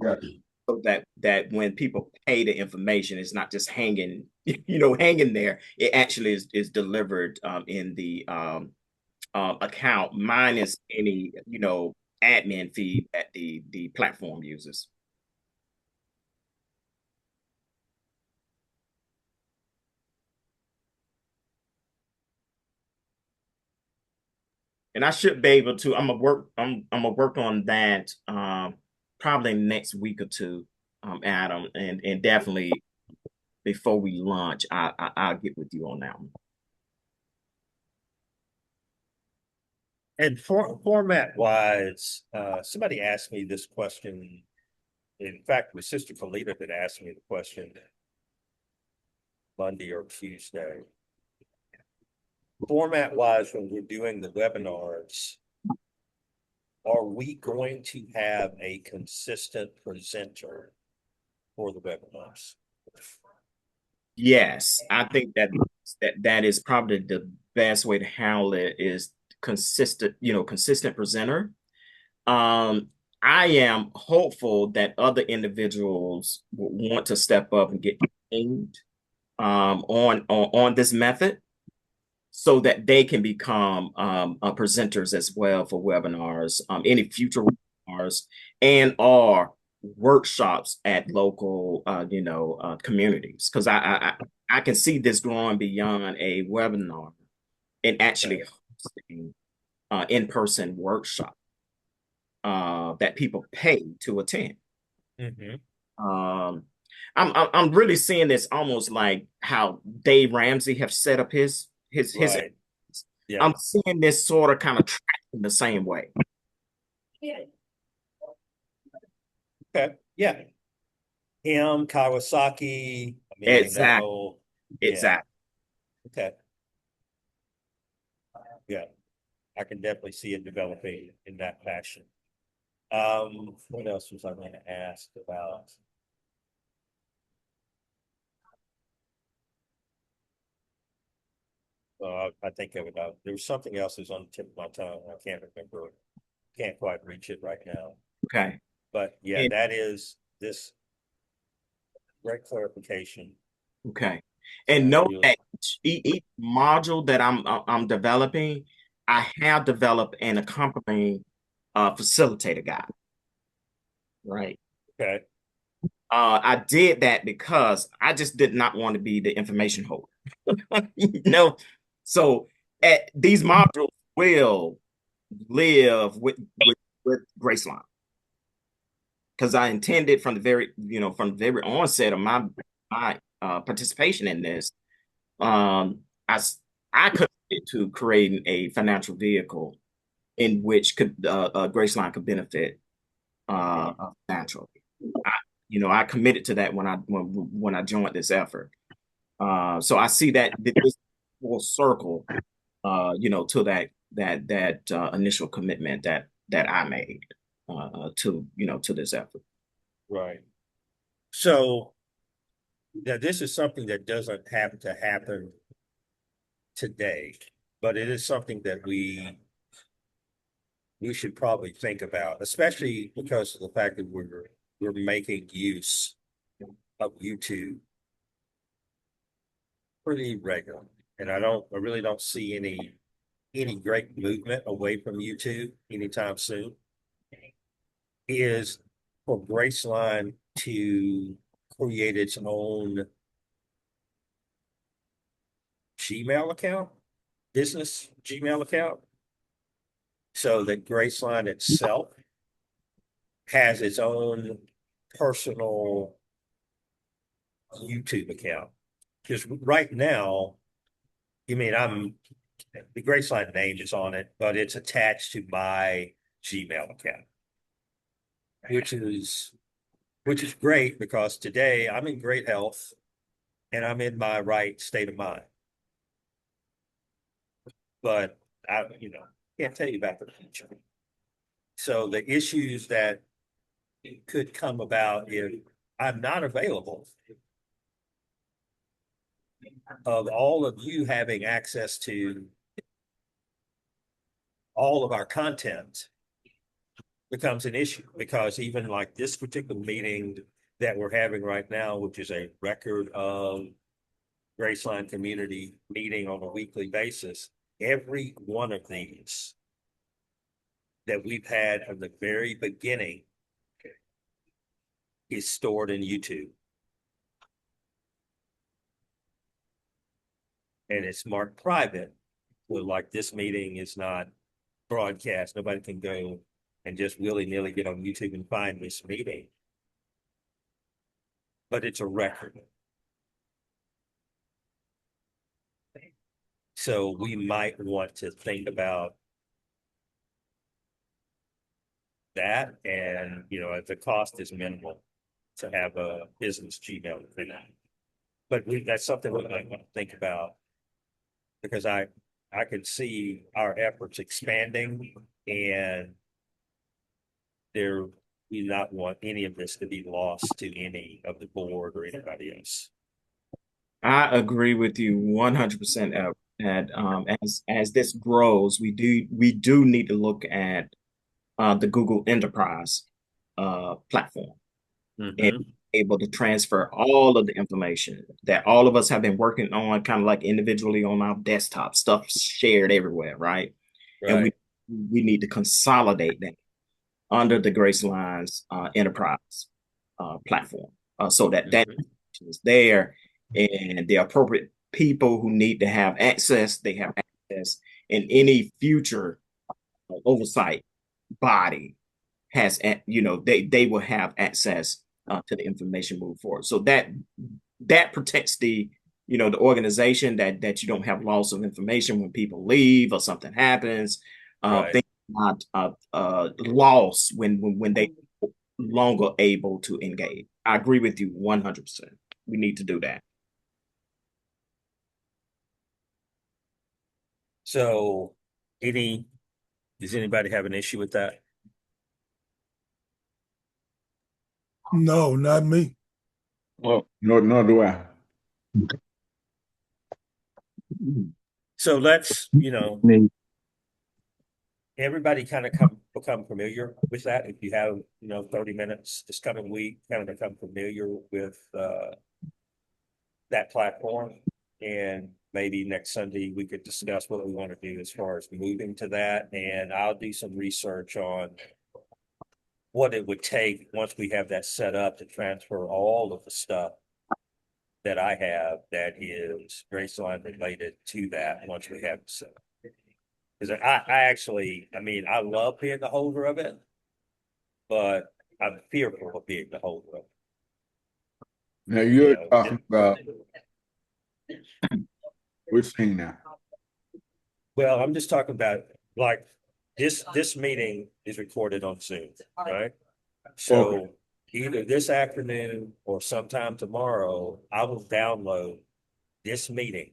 Gotcha.
So that when people pay the information, it's not just hanging there. It actually is delivered in the account minus any admin fee that the platform uses. And I should be able to. I'm gonna work on that probably next week or two, Adam, and definitely before we launch, I'll get with you on that one.
And format wise, somebody asked me this question. In fact, my sister Kalita had asked me the question Monday or Tuesday. Format wise, when we're doing the webinars, are we going to have a consistent presenter for the webinars?
Yes, I think that is probably the best way to handle it is consistent presenter. I am hopeful that other individuals will want to step up and get trained on this method so that they can become presenters as well for webinars, any future webinars, and or workshops at local communities. Because I can see this growing beyond a webinar and actually hosting in-person workshop that people pay to attend.
Mm-hmm.
I'm really seeing this almost like how Dave Ramsey have set up his
Right. Yeah.
I'm seeing this sort of kind of track in the same way.
Okay. Yeah. Him, Kawasaki.
Exactly. Exactly.
Okay. Yeah. I can definitely see it developing in that fashion. What else was I going to ask about? I think of it. There was something else that's on the tip of my tongue. I can't remember it. Can't quite reach it right now.
Okay.
But yeah, that is this great clarification.
Okay. And know that each module that I'm developing, I have developed an accompanying facilitator guy, right?
Okay.
I did that because I just did not want to be the information holder. So these modules will live with Graceline, because I intended from the very onset of my participation in this, I committed to creating a financial vehicle in which Graceline could benefit financially. I committed to that when I joined this effort. So I see that this full circle, to that initial commitment that I made to this effort.
Right. So now this is something that doesn't have to happen today, but it is something that we should probably think about, especially because of the fact that we're making use of YouTube pretty regularly. And I really don't see any great movement away from YouTube anytime soon. Is for Graceline to create its own Gmail account, business Gmail account, so that Graceline itself has its own personal YouTube account. Because right now, the Graceline name is on it, but it's attached to my Gmail account, which is great because today I'm in great health and I'm in my right state of mind. But I can't tell you about the future. So the issues that could come about if I'm not available, of all of you having access to all of our content, becomes an issue, because even like this particular meeting that we're having right now, which is a record of Graceline Community meeting on a weekly basis, every one of these that we've had from the very beginning is stored in YouTube. And it's marked private. So like this meeting is not broadcast. Nobody can go and just willy-nilly get on YouTube and find this meeting. But it's a record. So we might want to think about that, and if the cost is minimal, to have a business Gmail for that. But that's something we might want to think about, because I could see our efforts expanding, and we not want any of this to be lost to any of the board or anybody else.
I agree with you 100%. That as this grows, we do need to look at the Google Enterprise platform, and able to transfer all of the information that all of us have been working on, kind of like individually on our desktop, stuff shared everywhere, right? And we need to consolidate that under the Graceline's Enterprise platform, so that is there, and the appropriate people who need to have access, they have access, and any future oversight body has, they will have access to the information moving forward. So that protects the organization, that you don't have loss of information when people leave or something happens. Things not lost when they longer able to engage. I agree with you 100%. We need to do that.
So does anybody have an issue with that?
No, not me.
Well, nor do I.
So let's, everybody kind of become familiar with that. If you have, 30 minutes this coming week, kind of become familiar with that platform, and maybe next Sunday we could discuss what we want to do as far as moving to that. And I'll do some research on what it would take once we have that set up to transfer all of the stuff that I have that is Graceline related to that once we have it set up. Because I actually, I mean, I love being the holder of it, but I'm fearful of being the holder of it.
Now you're talking about which thing now?
Well, I'm just talking about like this meeting is recorded on Zoom, right? So
Okay.
either this afternoon or sometime tomorrow, I will download this meeting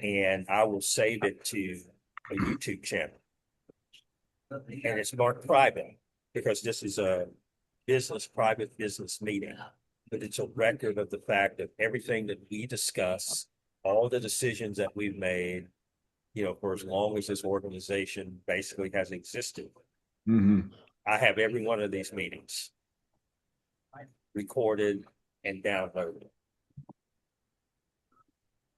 and I will save it to a YouTube channel. And it's marked private because this is a private business meeting. But it's a record of the fact of everything that we discuss, all the decisions that we've made, you know, for as long as this organization basically has existed.
Mm-hmm.
I have every one of these meetings recorded and downloaded.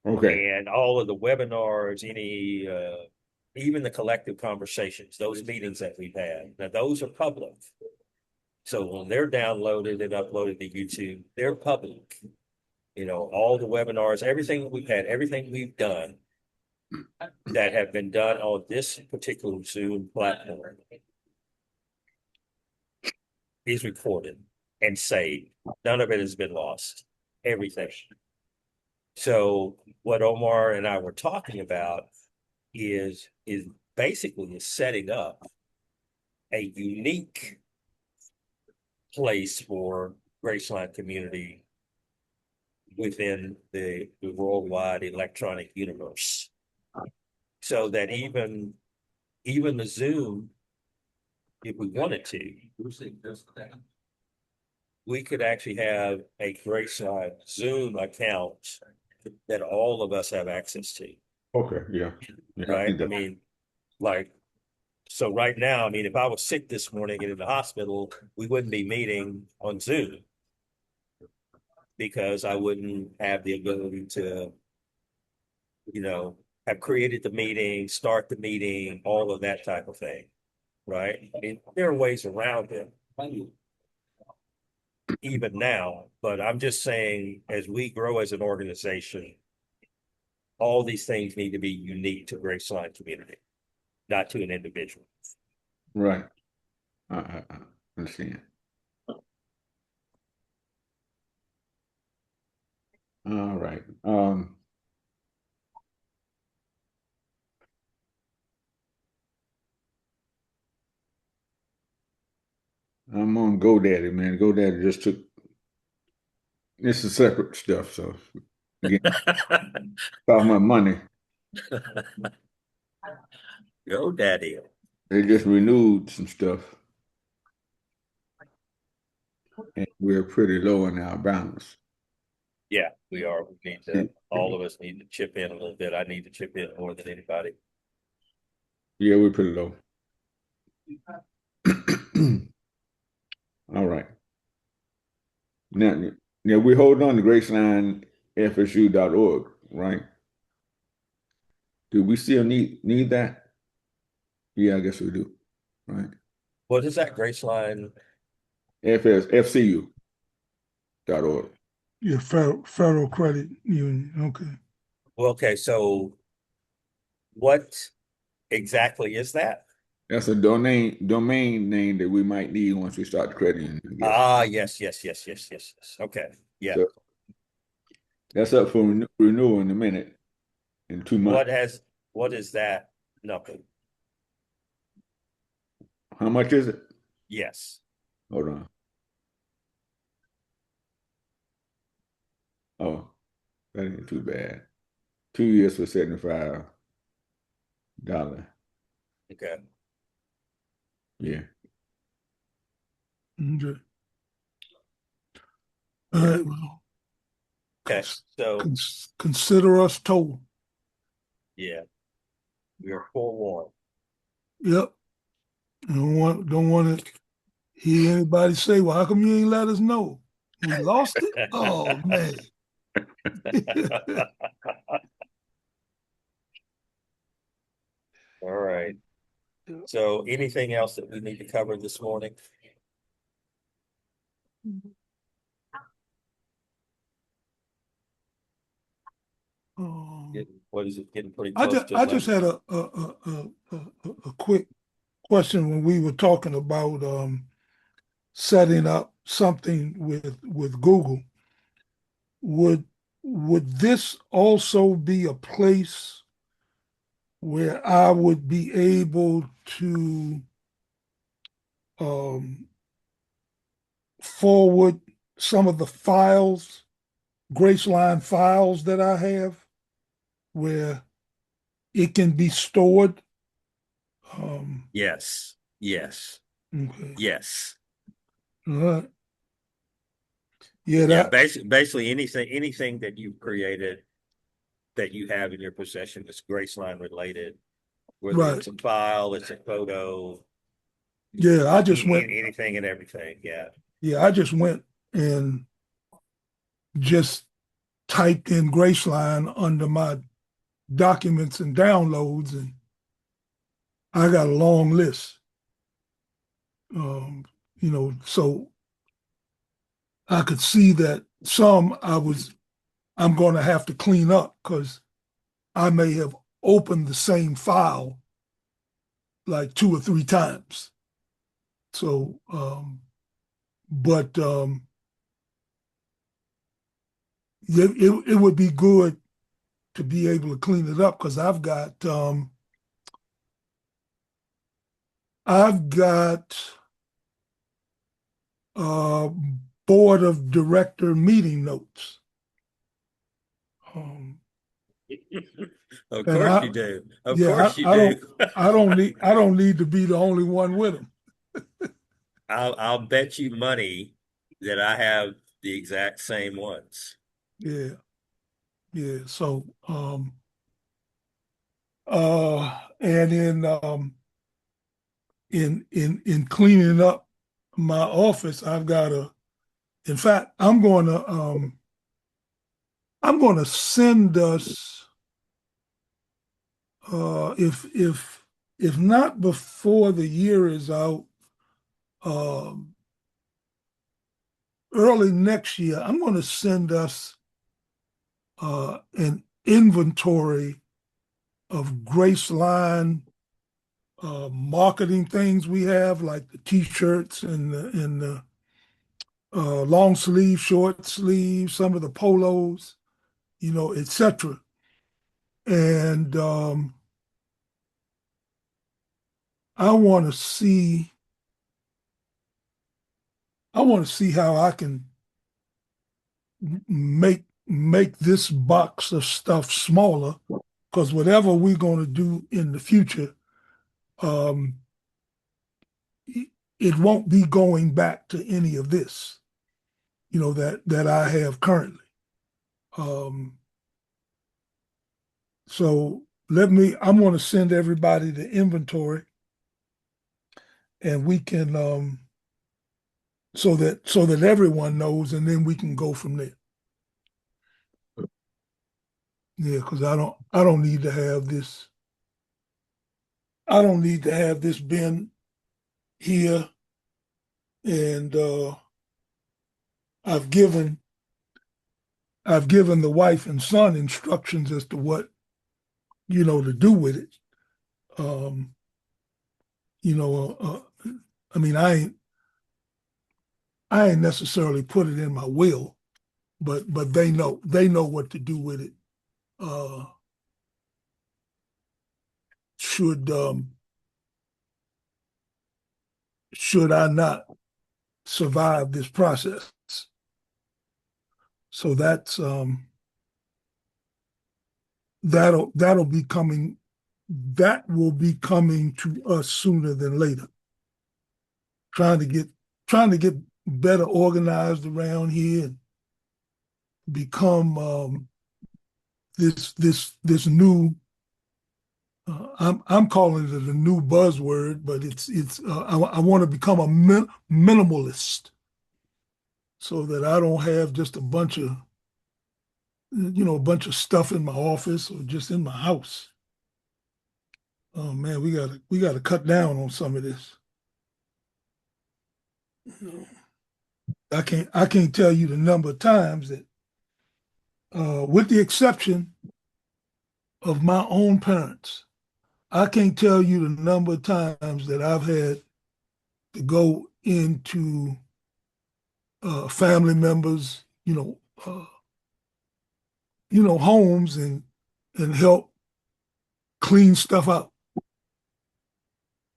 Okay.
And all of the webinars, even the collective conversations, those meetings that we've had, now those are public. So when they're downloaded and uploaded to YouTube, they're public. You know, all the webinars, everything we've had, everything we've done that have been done on this particular Zoom platform is recorded and saved. None of it has been lost. Everything. So what Omar and I were talking about is basically setting up a unique place for Graceline Community within the worldwide electronic universe. So that even the Zoom, if we wanted to, we could actually have a Graceline Zoom account that all of us have access to.
Okay. Yeah.
Right. I mean, like, so right now, I mean, if I was sick this morning and in the hospital, we wouldn't be meeting on Zoom because I wouldn't have the ability to, you know, have created the meeting, start the meeting, all of that type of thing. Right. I mean, there are ways around it even now, but I'm just saying as we grow as an organization, all these things need to be unique to Graceline Community, not to an individual.
Right. I understand. All right. I'm on GoDaddy, man. GoDaddy just took this is separate stuff, so again, about my money.
GoDaddy.
They just renewed some stuff. And we're pretty low in our balance.
Yeah, we are. We need to, all of us need to chip in a little bit. I need to chip in more than anybody.
Yeah, we're pretty low. All right. Now we hold on to GracelineFSU.org, right? Do we still need that? Yeah, I guess we do. Right.
What is that? Graceline?
FCU.org.
Yeah, Federal Credit Union. Okay.
Well, okay, so what exactly is that?
That's a domain name that we might need once we start the credit union.
Yes. Okay. Yeah.
So that's up for renewal in a minute, in 2 months.
What is that number?
How much is it?
Yes.
Hold on. Oh, that ain't too bad. 2 years for $75.
Okay.
Yeah.
Okay. All right. Well,
okay. So
consider us told.
Yeah. We are forewarned.
Yep. Don't want to hear anybody say, well, how come you ain't let us know? We lost it? Oh, man.
All right. So anything else that we need to cover this morning? What is it, getting pretty close to
I just
11?
had a quick question when we were talking about setting up something with Google. Would this also be a place where I would be able to um, forward some of the files, Graceline files that I have, where it can be stored?
Yes. Yes.
Okay.
Yes.
All right. Yeah,
Yeah.
that
Basically anything that you've created that you have in your possession is Graceline related, whether
right.
it's a file, it's a photo,
Yeah, I just went.
anything and everything. Yeah.
Yeah, I just went and just typed in Graceline under my documents and downloads, and I got a long list. Um, so I could see that some I'm going to have to clean up because I may have opened the same file like 2 or 3 times. So, but it would be good to be able to clean it up because I've got uh, board of director meeting notes.
Of
And
course you do. Of course you
I
do.
I don't need to be the only one with them.
I'll bet you money that I have the exact same ones.
Yeah, yeah. So and in cleaning up my office, I've got a. In fact, I'm gonna send us if not before the year is out, um, early next year, I'm going to send us an inventory of Graceline marketing things we have, like the T-shirts and the long sleeve, short sleeve, some of the polos, etc. And I want to see. I want to see how I can make this box of stuff smaller, because whatever we're going to do in the future, um, it won't be going back to any of this, that I have currently. Um, so I'm going to send everybody the inventory, and we can, so that everyone knows, and then we can go from there. Yeah, because I don't need to have this. I don't need to have this bin here, and I've given the wife and son instructions as to what to do with it. Um, I mean, I ain't necessarily put it in my will, but they know what to do with it. Uh, should should I not survive this process? So that'll be coming. That will be coming to us sooner than later. Trying to get better organized around here and become this new. I'm calling it a new buzzword, but I want to become a minimalist, so that I don't have just a bunch of a bunch of stuff in my office or just in my house. Oh man, we gotta cut down on some of this. I can't tell you the number of times that, with the exception of my own parents, I can't tell you the number of times that I've had to go into family members, homes and help clean stuff out.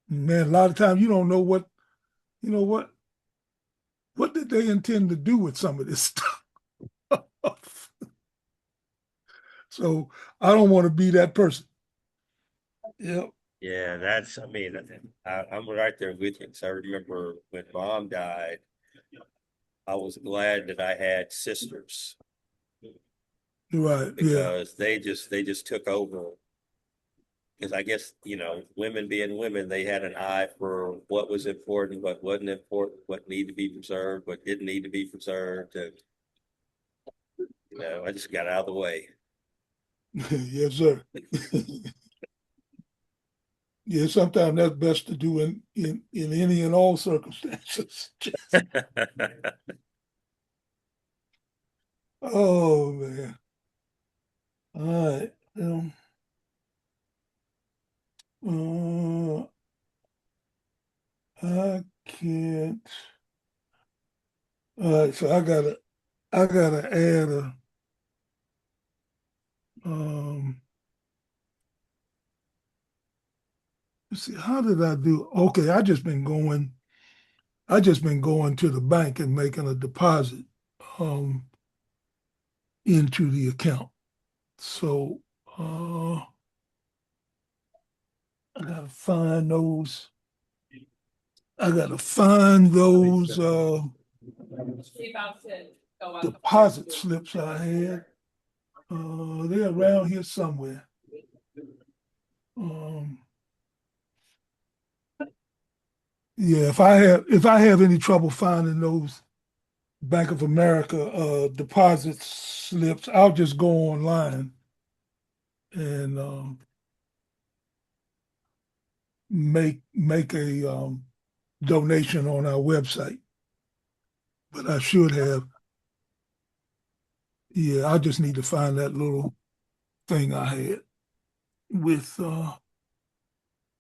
Man, a lot of times you don't know what did they intend to do with some of this stuff. So I don't want to be that person. Yep.
Yeah, I mean, I'm right there with you. 'Cause I remember when mom died, I was glad that I had sisters
Right. Yeah.
because they just took over. Because I guess, women being women, they had an eye for what was important, what wasn't important, what needed to be preserved, what didn't need to be preserved. And, I just got out of the way.
Yes, sir. Yeah, sometimes that's best to do in any and all circumstances. Oh man. All right. Uh, I can't. All right, so I gotta add um let's see, how did I do? Okay, I just been going to the bank and making a deposit um into the account. So I gotta find those. I gotta find those deposit slips I had. They're around here somewhere. Um, yeah, if I have any trouble finding those Bank of America deposit slips, I'll just go online and make a donation on our website. But I should have. Yeah, I just need to find that little thing I had with uh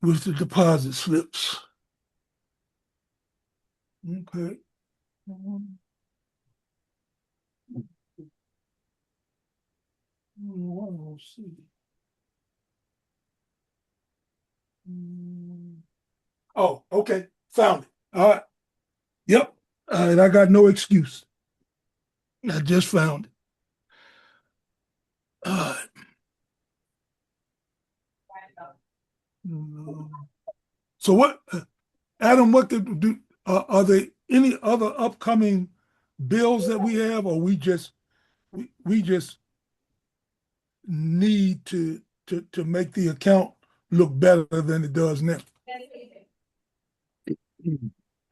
with the deposit slips. Okay. Let's see. Oh, okay. Found it. All right. Yep. All right. I got no excuse. I just found it. All right. So what, Adam? What could do? Are there any other upcoming bills that we have, or we just need to make the account look better than it does now?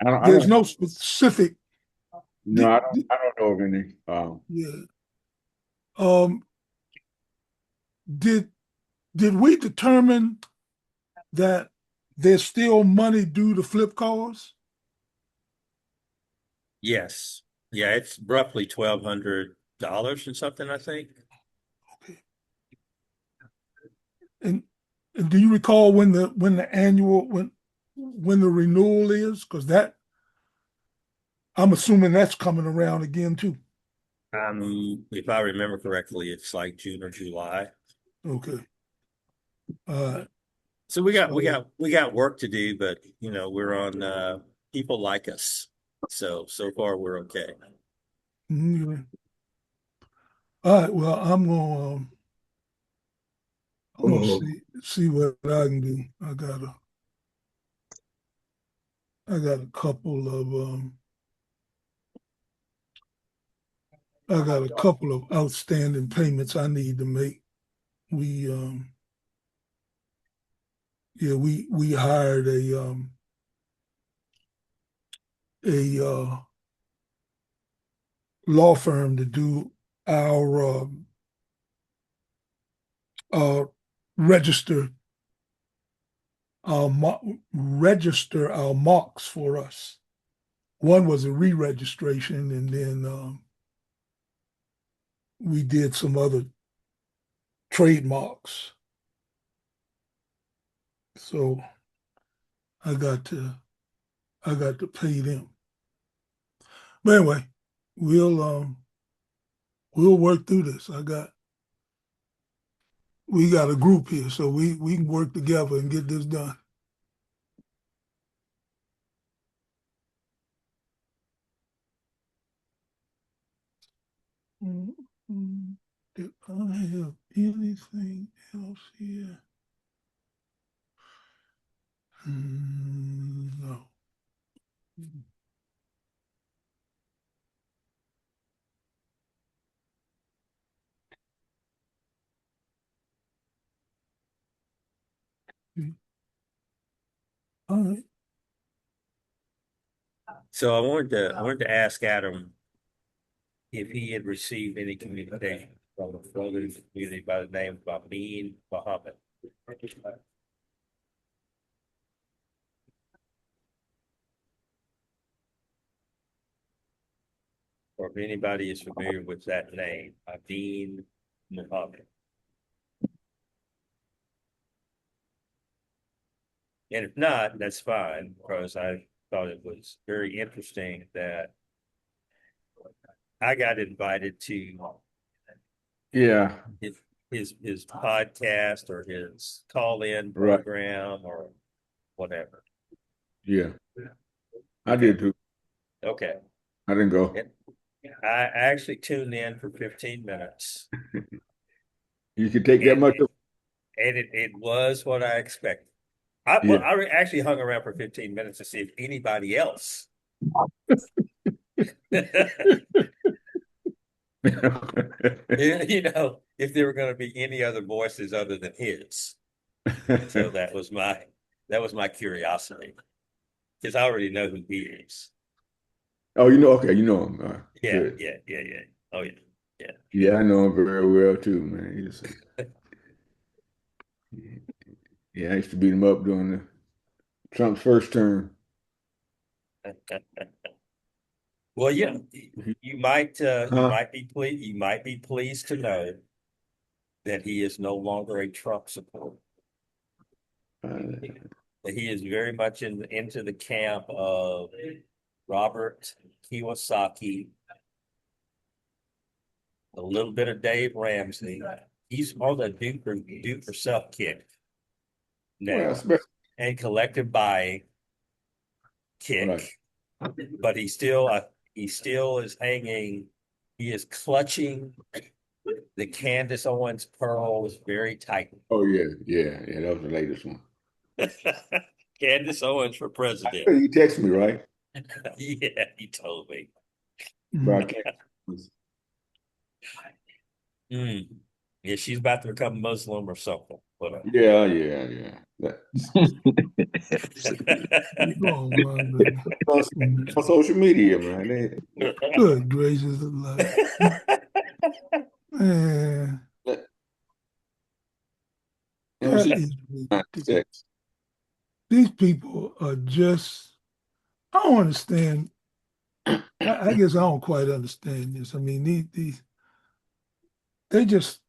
I
There's
don't.
no specific.
No, I don't know of any.
Yeah. Um. Did did we determine that there's still money due to flip cars?
Yes. Yeah, it's roughly $1,200 or something, I think.
Okay. And, and do you recall when the renewal is? Because that I'm assuming that's coming around again too.
If I remember correctly, it's like June or July.
Okay. Uh,
So we got we
so,
got we got work to do, but we're on people like us. So far we're okay.
mhm. All right. Well, I'm gonna see what I can do. I got a couple of outstanding payments I need to make. We Yeah, we hired a law firm to do our uh, register register our marks for us. One was a re-registration, and then we did some other trademarks. So I got to pay them. But anyway, we'll work through this. We got a group here, so we can work together and get this done. Do I have anything else here? No. All right.
So I wanted to ask Adam if he had received any communication from a brother in the community by the name of Amin Muhammad. Or if anybody is familiar with that name, Amin Muhammad. And if not, that's fine, because I thought it was very interesting that I got invited to
Yeah.
his podcast or his call-in
Right.
program or whatever.
Yeah. I did too.
Okay.
I didn't go.
And I actually tuned in for 15 minutes.
You could take that much.
And it was what I expected.
Yeah.
I actually hung around for 15 minutes to see if anybody else you know, if there were going to be any other voices other than his. So that was my curiosity, because I already know who he is.
Oh, you know, okay, you know him.
Yeah,
good.
yeah. Oh yeah, yeah.
Yeah, I know him very well too, man. Yeah, I used to beat him up during Trump's first term.
Well, yeah, you might
Huh?
you might be pleased to know that he is no longer a Trump supporter. He is very much into the camp of Robert Kiyosaki, a little bit of Dave Ramsey. He's on the do for self kick now,
Well,
and collective buying kick.
right.
But he still is hanging. He is clutching the Candace Owens pearls very tight.
Oh yeah. That was the latest one.
Candace Owens for president.
You text me, right?
Yeah, he told me.
But
Yeah, she's about to become Muslim or something.
Yeah. On social media, man.
Good gracious of life. Man. That is ridiculous. These people are just, I don't understand. I guess I don't quite understand this. I mean, they just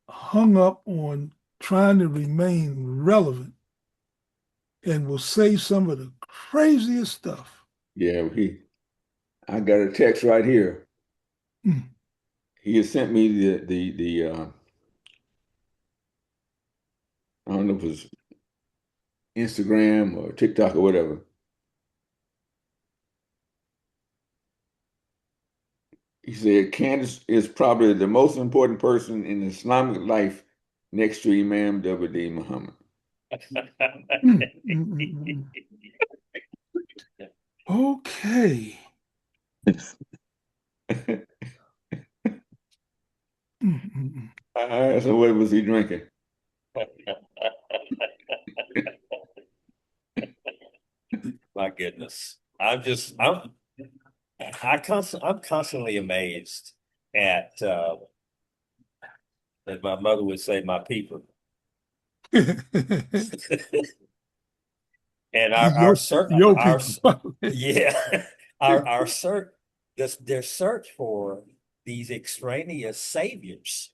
hung up on trying to remain relevant and will say some of the craziest stuff.
Yeah, I got a text right here. He has sent me the I don't know if it's Instagram or TikTok or whatever. He said Candace is probably the most important person in Islamic life next to Imam W.D. Muhammad.
Okay.
So what was he drinking?
My goodness. I'm constantly amazed at As my mother would say, my people. And our search,
your
our
people.
yeah, our search, their search for these extraneous saviors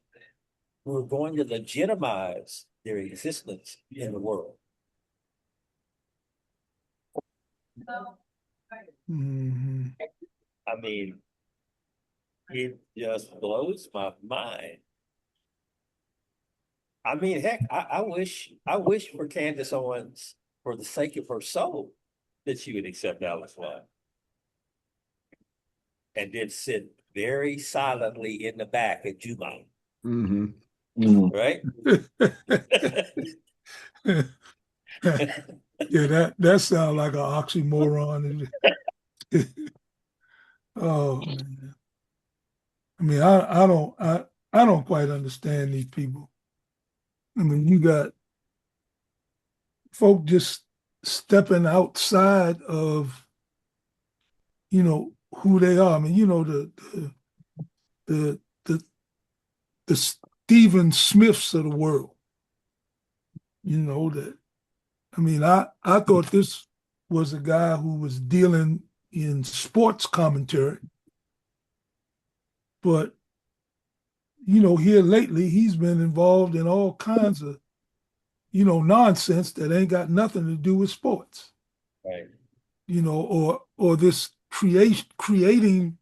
who are going to legitimize their existence in the world.
Mhm.
I mean, it just blows my mind. I mean, heck, I wish for Candace Owens, for the sake of her soul, that she would accept Alice Love and then sit very silently in the back at Juma.
Mm-hmm.
Right?
Yeah, that sounds like an oxymoron. Oh man. I mean, I don't quite understand these people. I mean, you got folk just stepping outside of, who they are. I mean, the the the Stephen Smiths of the world. That I mean, I thought this was a guy who was dealing in sports commentary, but here lately he's been involved in all kinds of nonsense that ain't got nothing to do with sports.
Right.
Or this creating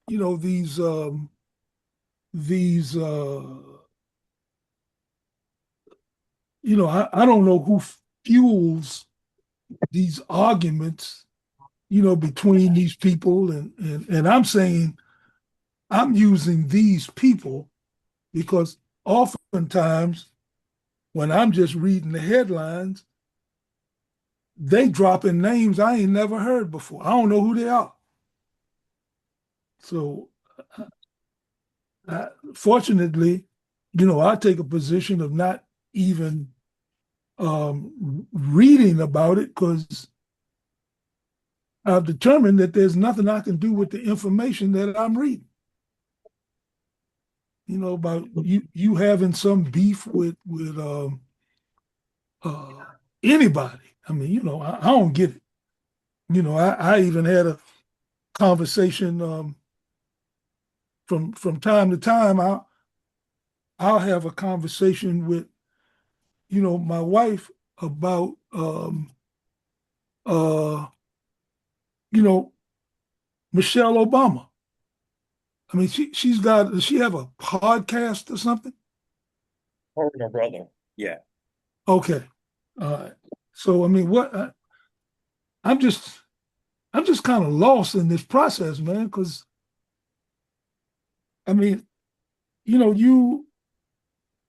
these I don't know who fuels these arguments between these people, and I'm saying I'm using these people because oftentimes when I'm just reading the headlines, they drop in names I ain't never heard before. I don't know who they are. So fortunately, I take a position of not even reading about it because I've determined that there's nothing I can do with the information that I'm reading. About you having some beef with anybody. I mean, I don't get it. I even had a conversation from time to time. I'll have a conversation with my wife about you know Michelle Obama. I mean, does she have a podcast or something?
Her and her brother. Yeah.
Okay. So I mean, I'm just kind of lost in this process, man, because I mean, you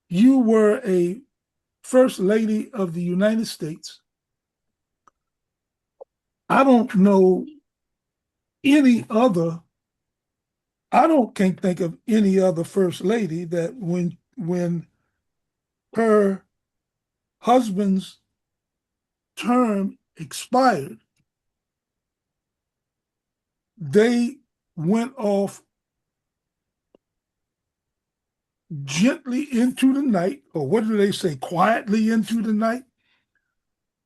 were a first lady of the United States. I don't know any other. Can't think of any other first lady that when her husband's term expired, they went off gently into the night, or what do they say, quietly into the night,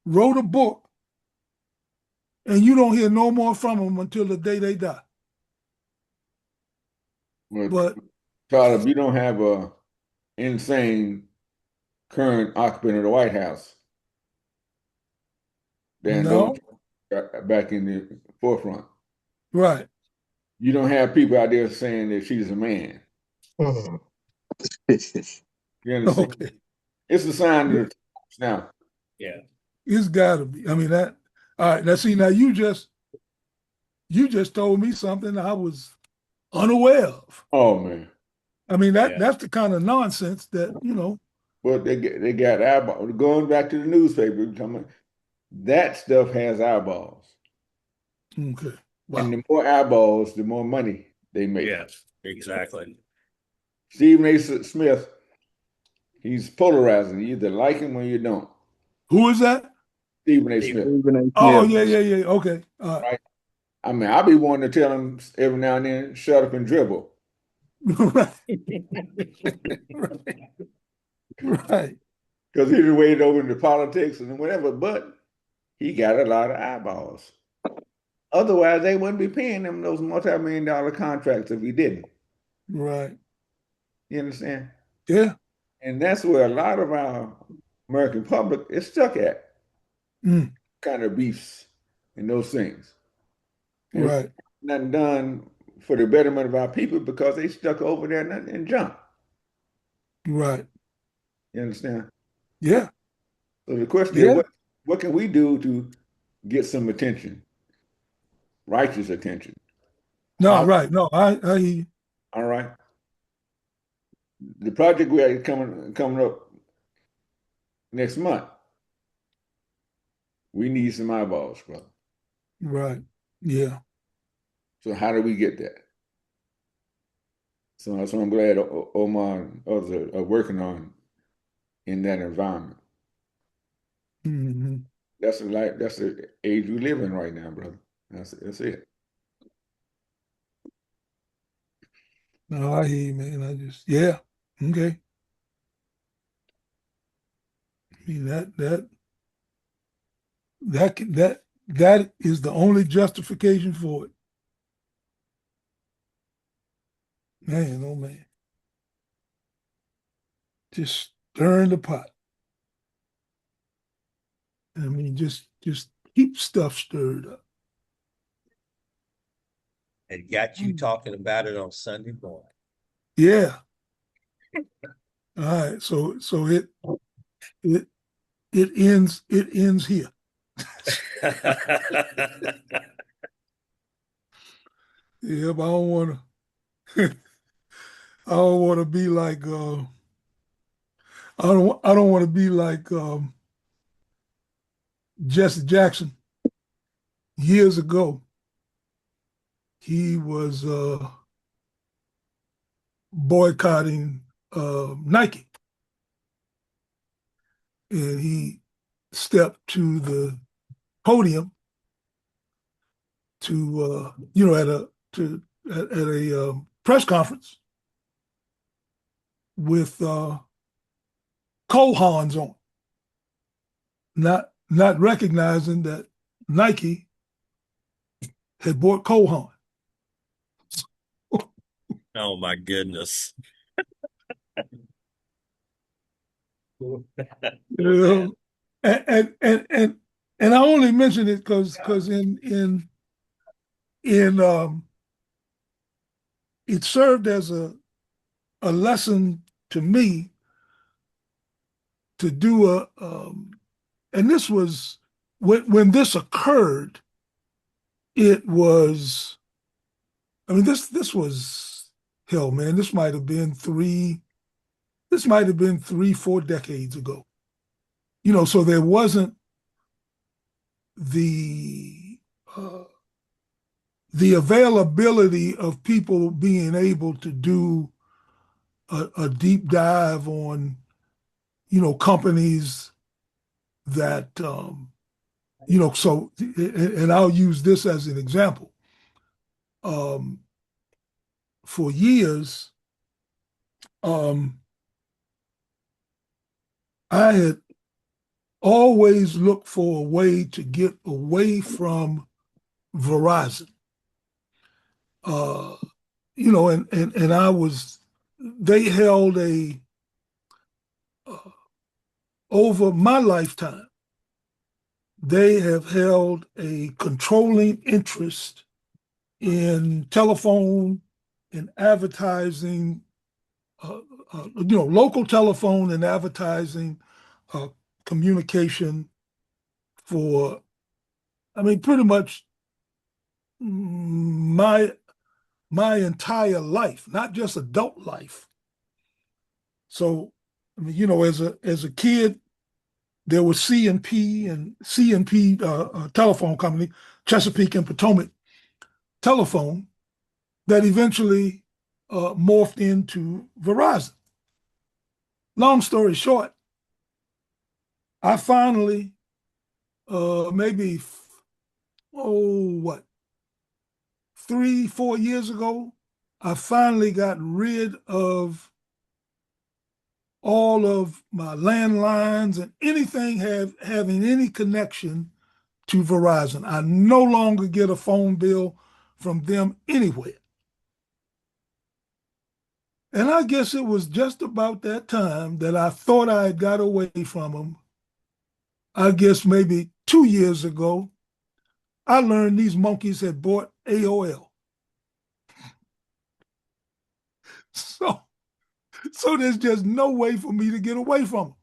wrote a book, and you don't hear no more from them until the day they die.
But Todd, if you don't have a insane current occupant of the White House, then
no,
don't back in the forefront.
Right.
You don't have people out there saying that she's a man. You understand?
Okay.
It's a sign of the times now.
Yeah.
It's got to be. I mean, that. All right. Now, see, now you just told me something I was unaware of.
Oh man.
I mean, that's the kind of nonsense that
But they got eyeballs. Going back to the newspaper, that stuff has eyeballs.
Okay. Wow.
And the more eyeballs, the more money they make.
Yes, exactly.
Stephen A. Smith, he's polarizing. You either like him or you don't.
Who is that?
Stephen A. Smith.
Oh, yeah. Okay.
Right. I mean, I'll be wanting to tell him every now and then, shut up and dribble.
Right. Right.
Because he was wading over into politics and whatever, but he got a lot of eyeballs. Otherwise, they wouldn't be paying him those multi-million-dollar contracts if he didn't.
Right.
You understand?
Yeah.
And that's where a lot of our American public is stuck at.
Mm.
Kind of beefs and those things. And
Right.
nothing done for the betterment of our people because they stuck over there and jump.
Right.
You understand?
Yeah.
So the question
Yeah.
is, what can we do to get some attention, righteous attention?
No, right. No, I
All right. The project we have coming up next month, we need some eyeballs, brother.
right. Yeah.
So how do we get that? So I'm glad Omar and others are working on in that environment.
Mm-hmm.
That's the life. That's the age we live in right now, brother. That's it.
No, I hear you, man. Yeah. Okay. I mean that is the only justification for it. Man, oh man. Just stirring the pot. I mean, just keep stuff stirred up.
And got you talking about it on Sunday morning.
Yeah. All right. So it ends here. Yeah, but I don't want to. I don't want to be like. I don't want to be like Jesse Jackson. Years ago, he was boycotting Nike, and he stepped to the podium to at a press conference with coal horns on, not recognizing that Nike had bought coal horn.
Oh my goodness.
You know, and I only mention it because in it served as a lesson to me to do and this was when this occurred. It was, I mean, this was hell, man. This might have been 4 decades ago. You know, so there wasn't the availability of people being able to do a deep dive on, companies that, so, and I'll use this as an example. For years, I had always looked for a way to get away from Verizon. And they held over my lifetime, they have held a controlling interest in telephone and advertising, local telephone and advertising communication for, I mean, pretty much my entire life, not just adult life. So, I mean, as a kid, there was C&P telephone company, Chesapeake and Potomac Telephone, that eventually morphed into Verizon. Long story short, I finally, maybe, 3-4 years ago, I finally got rid of all of my landlines and anything having any connection to Verizon. I no longer get a phone bill from them anywhere. And I guess it was just about that time that I thought I had got away from them. I guess maybe 2 years ago, I learned these monkeys had bought AOL. So, so there's just no way for me to get away from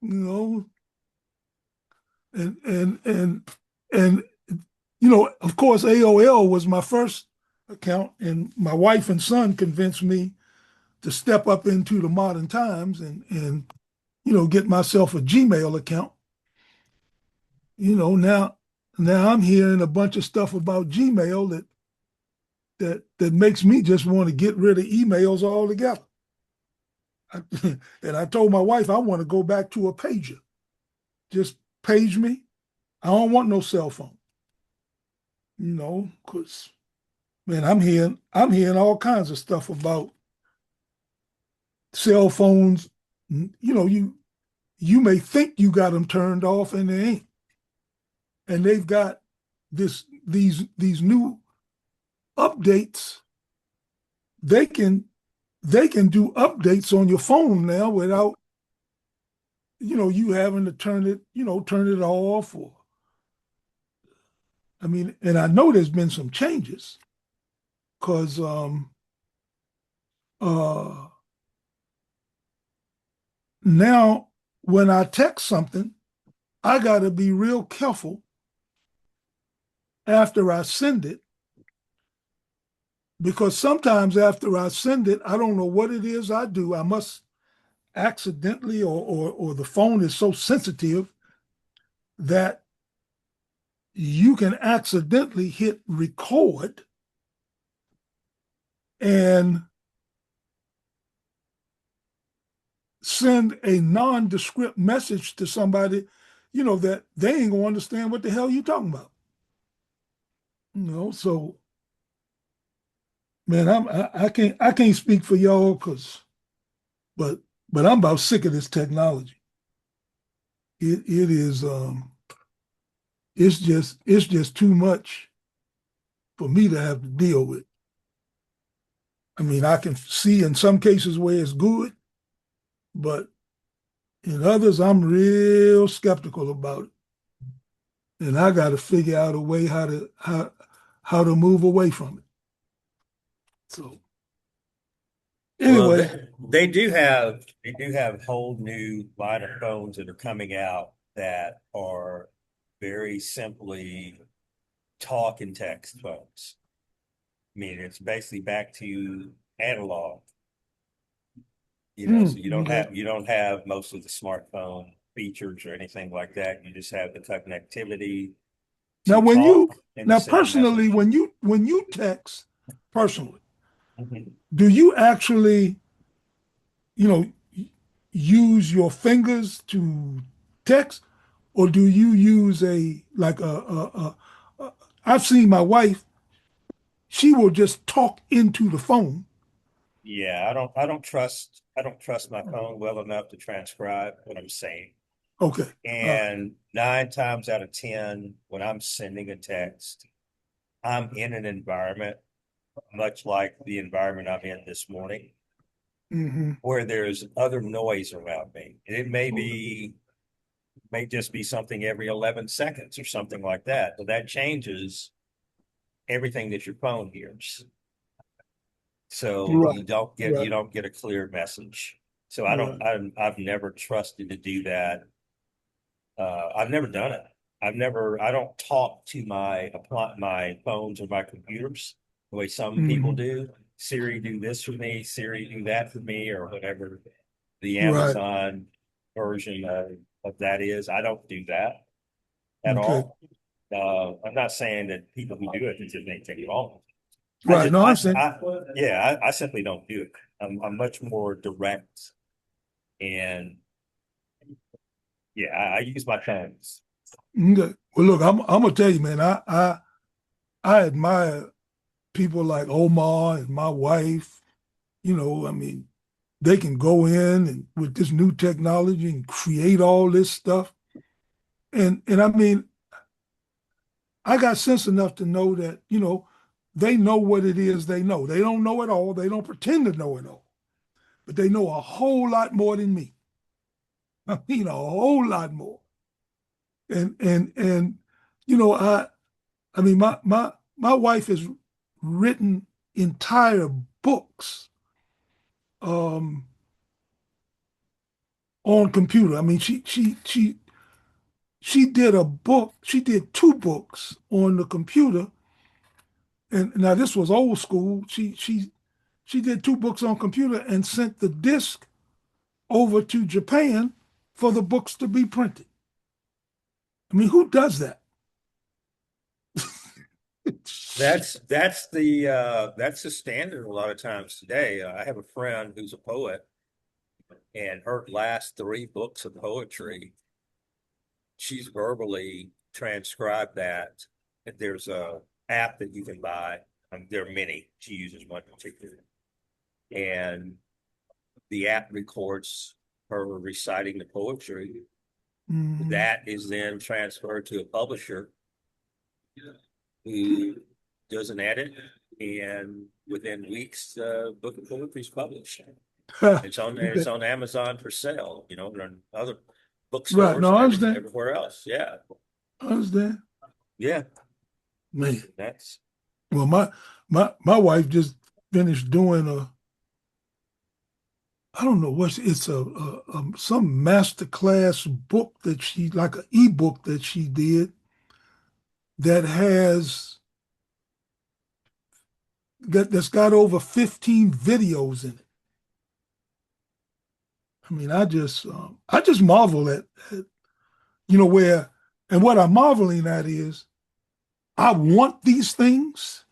them, and of course, AOL was my first account, and my wife and son convinced me to step up into the modern times and get myself a Gmail account. Now I'm hearing a bunch of stuff about Gmail that makes me just want to get rid of emails altogether. And I told my wife I want to go back to a pager. Just page me. I don't want no cell phone. Because man, I'm hearing all kinds of stuff about cell phones. You may think you got them turned off and they ain't. And they've got these new updates. They can do updates on your phone now without you having to turn it off. Or I mean, and I know there's been some changes because now when I text something, I got to be real careful after I send it, because sometimes after I send it, I don't know what it is I do. I must accidentally, or the phone is so sensitive that you can accidentally hit record and send a nondescript message to somebody, that they ain't gonna understand what the hell you talking about. So man, I can't speak for y'all, but I'm about sick of this technology. It is it's just too much for me to have to deal with. I mean, I can see in some cases where it's good, but in others, I'm real skeptical about it. And I got to figure out a way how to move away from it. So anyway,
well, they do have whole new line of phones that are coming out that are very simply talk and text phones. I mean, it's basically back to analog. So you don't have most of the smartphone features or anything like that. You just have the connectivity.
Now personally, when you text personally, do you actually, use your fingers to text, or do you use I've seen my wife, she will just talk into the phone.
Yeah, I don't trust my phone well enough to transcribe what I'm saying.
Okay.
And 9 times out of 10, when I'm sending a text, I'm in an environment much like the environment I'm in this morning, where there's other noise around me. It may just be something every 11 seconds or something like that. But that changes everything that your phone hears. So you don't get a clear message. So I've never trusted to do that. I've never done it. I don't talk to my phones or my computers the way some people do. Siri, do this for me. Siri, do that for me, or whatever the Amazon version of that is. I don't do that at all. I'm not saying that people who do it did anything wrong.
Right. No, I'm saying.
I simply don't do it. I'm much more direct, and I use my phones.
Okay. Well, look, I'm gonna tell you, man. I admire people like Omar and my wife, I mean, they can go in and with this new technology and create all this stuff. And I mean, I got sense enough to know that, they know what it is they know. They don't know it all. They don't pretend to know it all, but they know a whole lot more than me. I mean, a whole lot more. And I mean, my wife has written entire books um, on computer. I mean, she did a book. She did two books on the computer. And now this was old school. She did two books on computer and sent the disc over to Japan for the books to be printed. I mean, who does that?
That's the standard a lot of times today. I have a friend who's a poet, and her last three books of poetry, she's verbally transcribed that. There's a app that you can buy. There are many. She uses one particular, and the app records her reciting the poetry. That is then transferred to a publisher who does an edit, and within weeks, the book of poetry is published. It's on Amazon for sale, and other bookstores
Right. No, I understand.
everywhere else. Yeah.
I understand.
Yeah.
Man.
That's
Well, my wife just finished doing I don't know it's some masterclass book that like an ebook that she did that that's got over 15 videos in it. I mean, I just marvel at and what I'm marveling at is I want these things.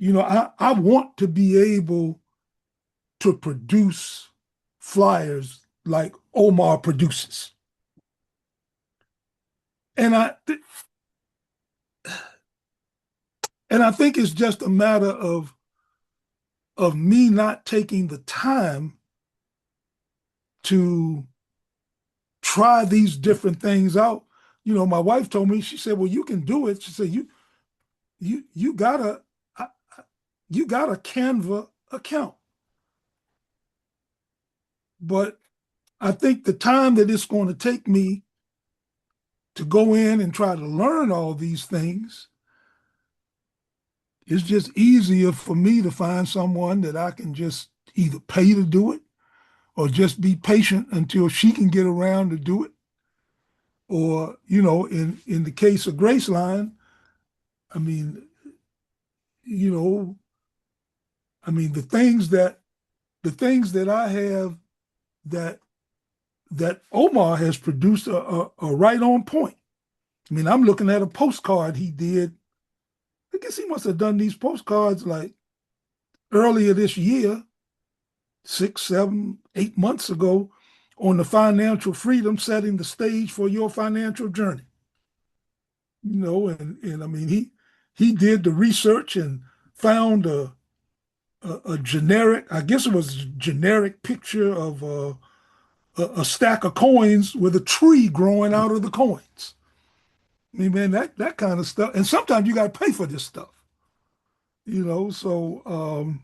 I want to be able to produce flyers like Omar produces. And I think it's just a matter of me not taking the time to try these different things out. My wife told me, she said, well, you can do it. She said, you got a Canva account. But I think the time that it's going to take me to go in and try to learn all these things, it's just easier for me to find someone that I can just either pay to do it or just be patient until she can get around to do it. Or, in the case of Graceline, I mean, the things that I have that Omar has produced are right on point. I mean, I'm looking at a postcard he did. I guess he must have done these postcards like earlier this year, 6, 7, 8 months ago, on the financial freedom, setting the stage for your financial journey. And I mean, he did the research and found a generic, I guess it was a generic picture of a stack of coins with a tree growing out of the coins. I mean, man, that kind of stuff. And sometimes you got to pay for this stuff, so,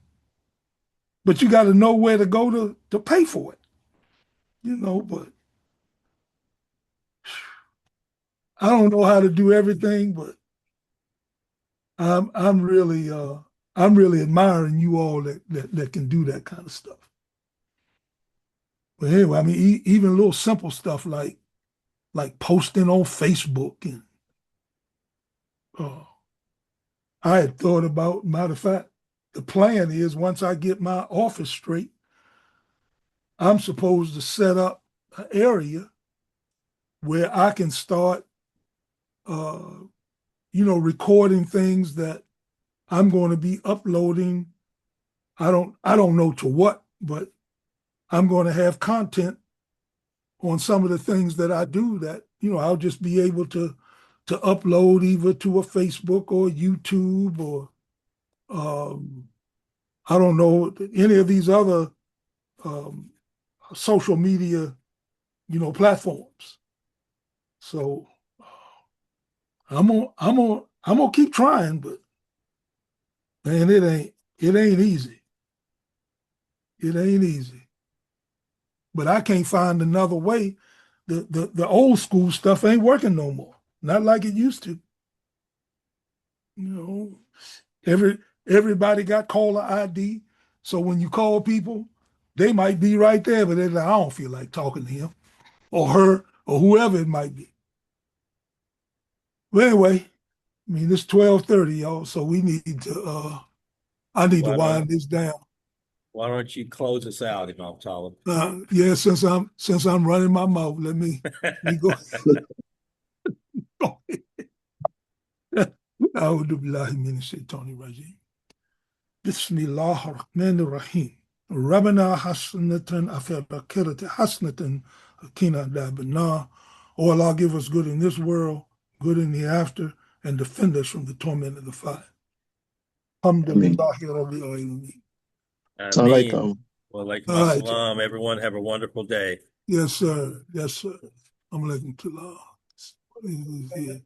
but you got to know where to go to pay for it, but I don't know how to do everything, but I'm really admiring you all that can do that kind of stuff. But anyway, I mean, even little simple stuff like posting on Facebook and I had thought about, matter of fact, the plan is once I get my office straight, I'm supposed to set up an area where I can start, recording things that I'm going to be uploading. I don't know to what, but I'm going to have content on some of the things that I do that, I'll just be able to upload either to a Facebook or YouTube or I don't know any of these other social media, platforms. So I'm gonna keep trying, but man, it ain't easy. It ain't easy. But I can't find another way. The old school stuff ain't working no more. Not like it used to. Everybody got caller ID. So when you call people, they might be right there, but they're like, I don't feel like talking to him or her or whoever it might be. But anyway, I mean, it's 12:30, y'all, so we need to I need to wind this down.
Why don't you close us out, Imam Talib?
Yeah, since I'm running my mouth, let me go. أعوذ بالله من الشيطان الرجيم. بسم الله الرحمن الرحيم. ربنا حسنة في الآخرة حسنة وقنا عذاب النار. Oh Allah, give us good in this world, good in the after, and defend us from the torment of the fire. Alhamdulillahi Rabbil Alameen.
Assalamualaikum.
Well, like
All right.
Salam, everyone have a wonderful day.
Yes, sir. Yes, sir. I'm looking to Allah.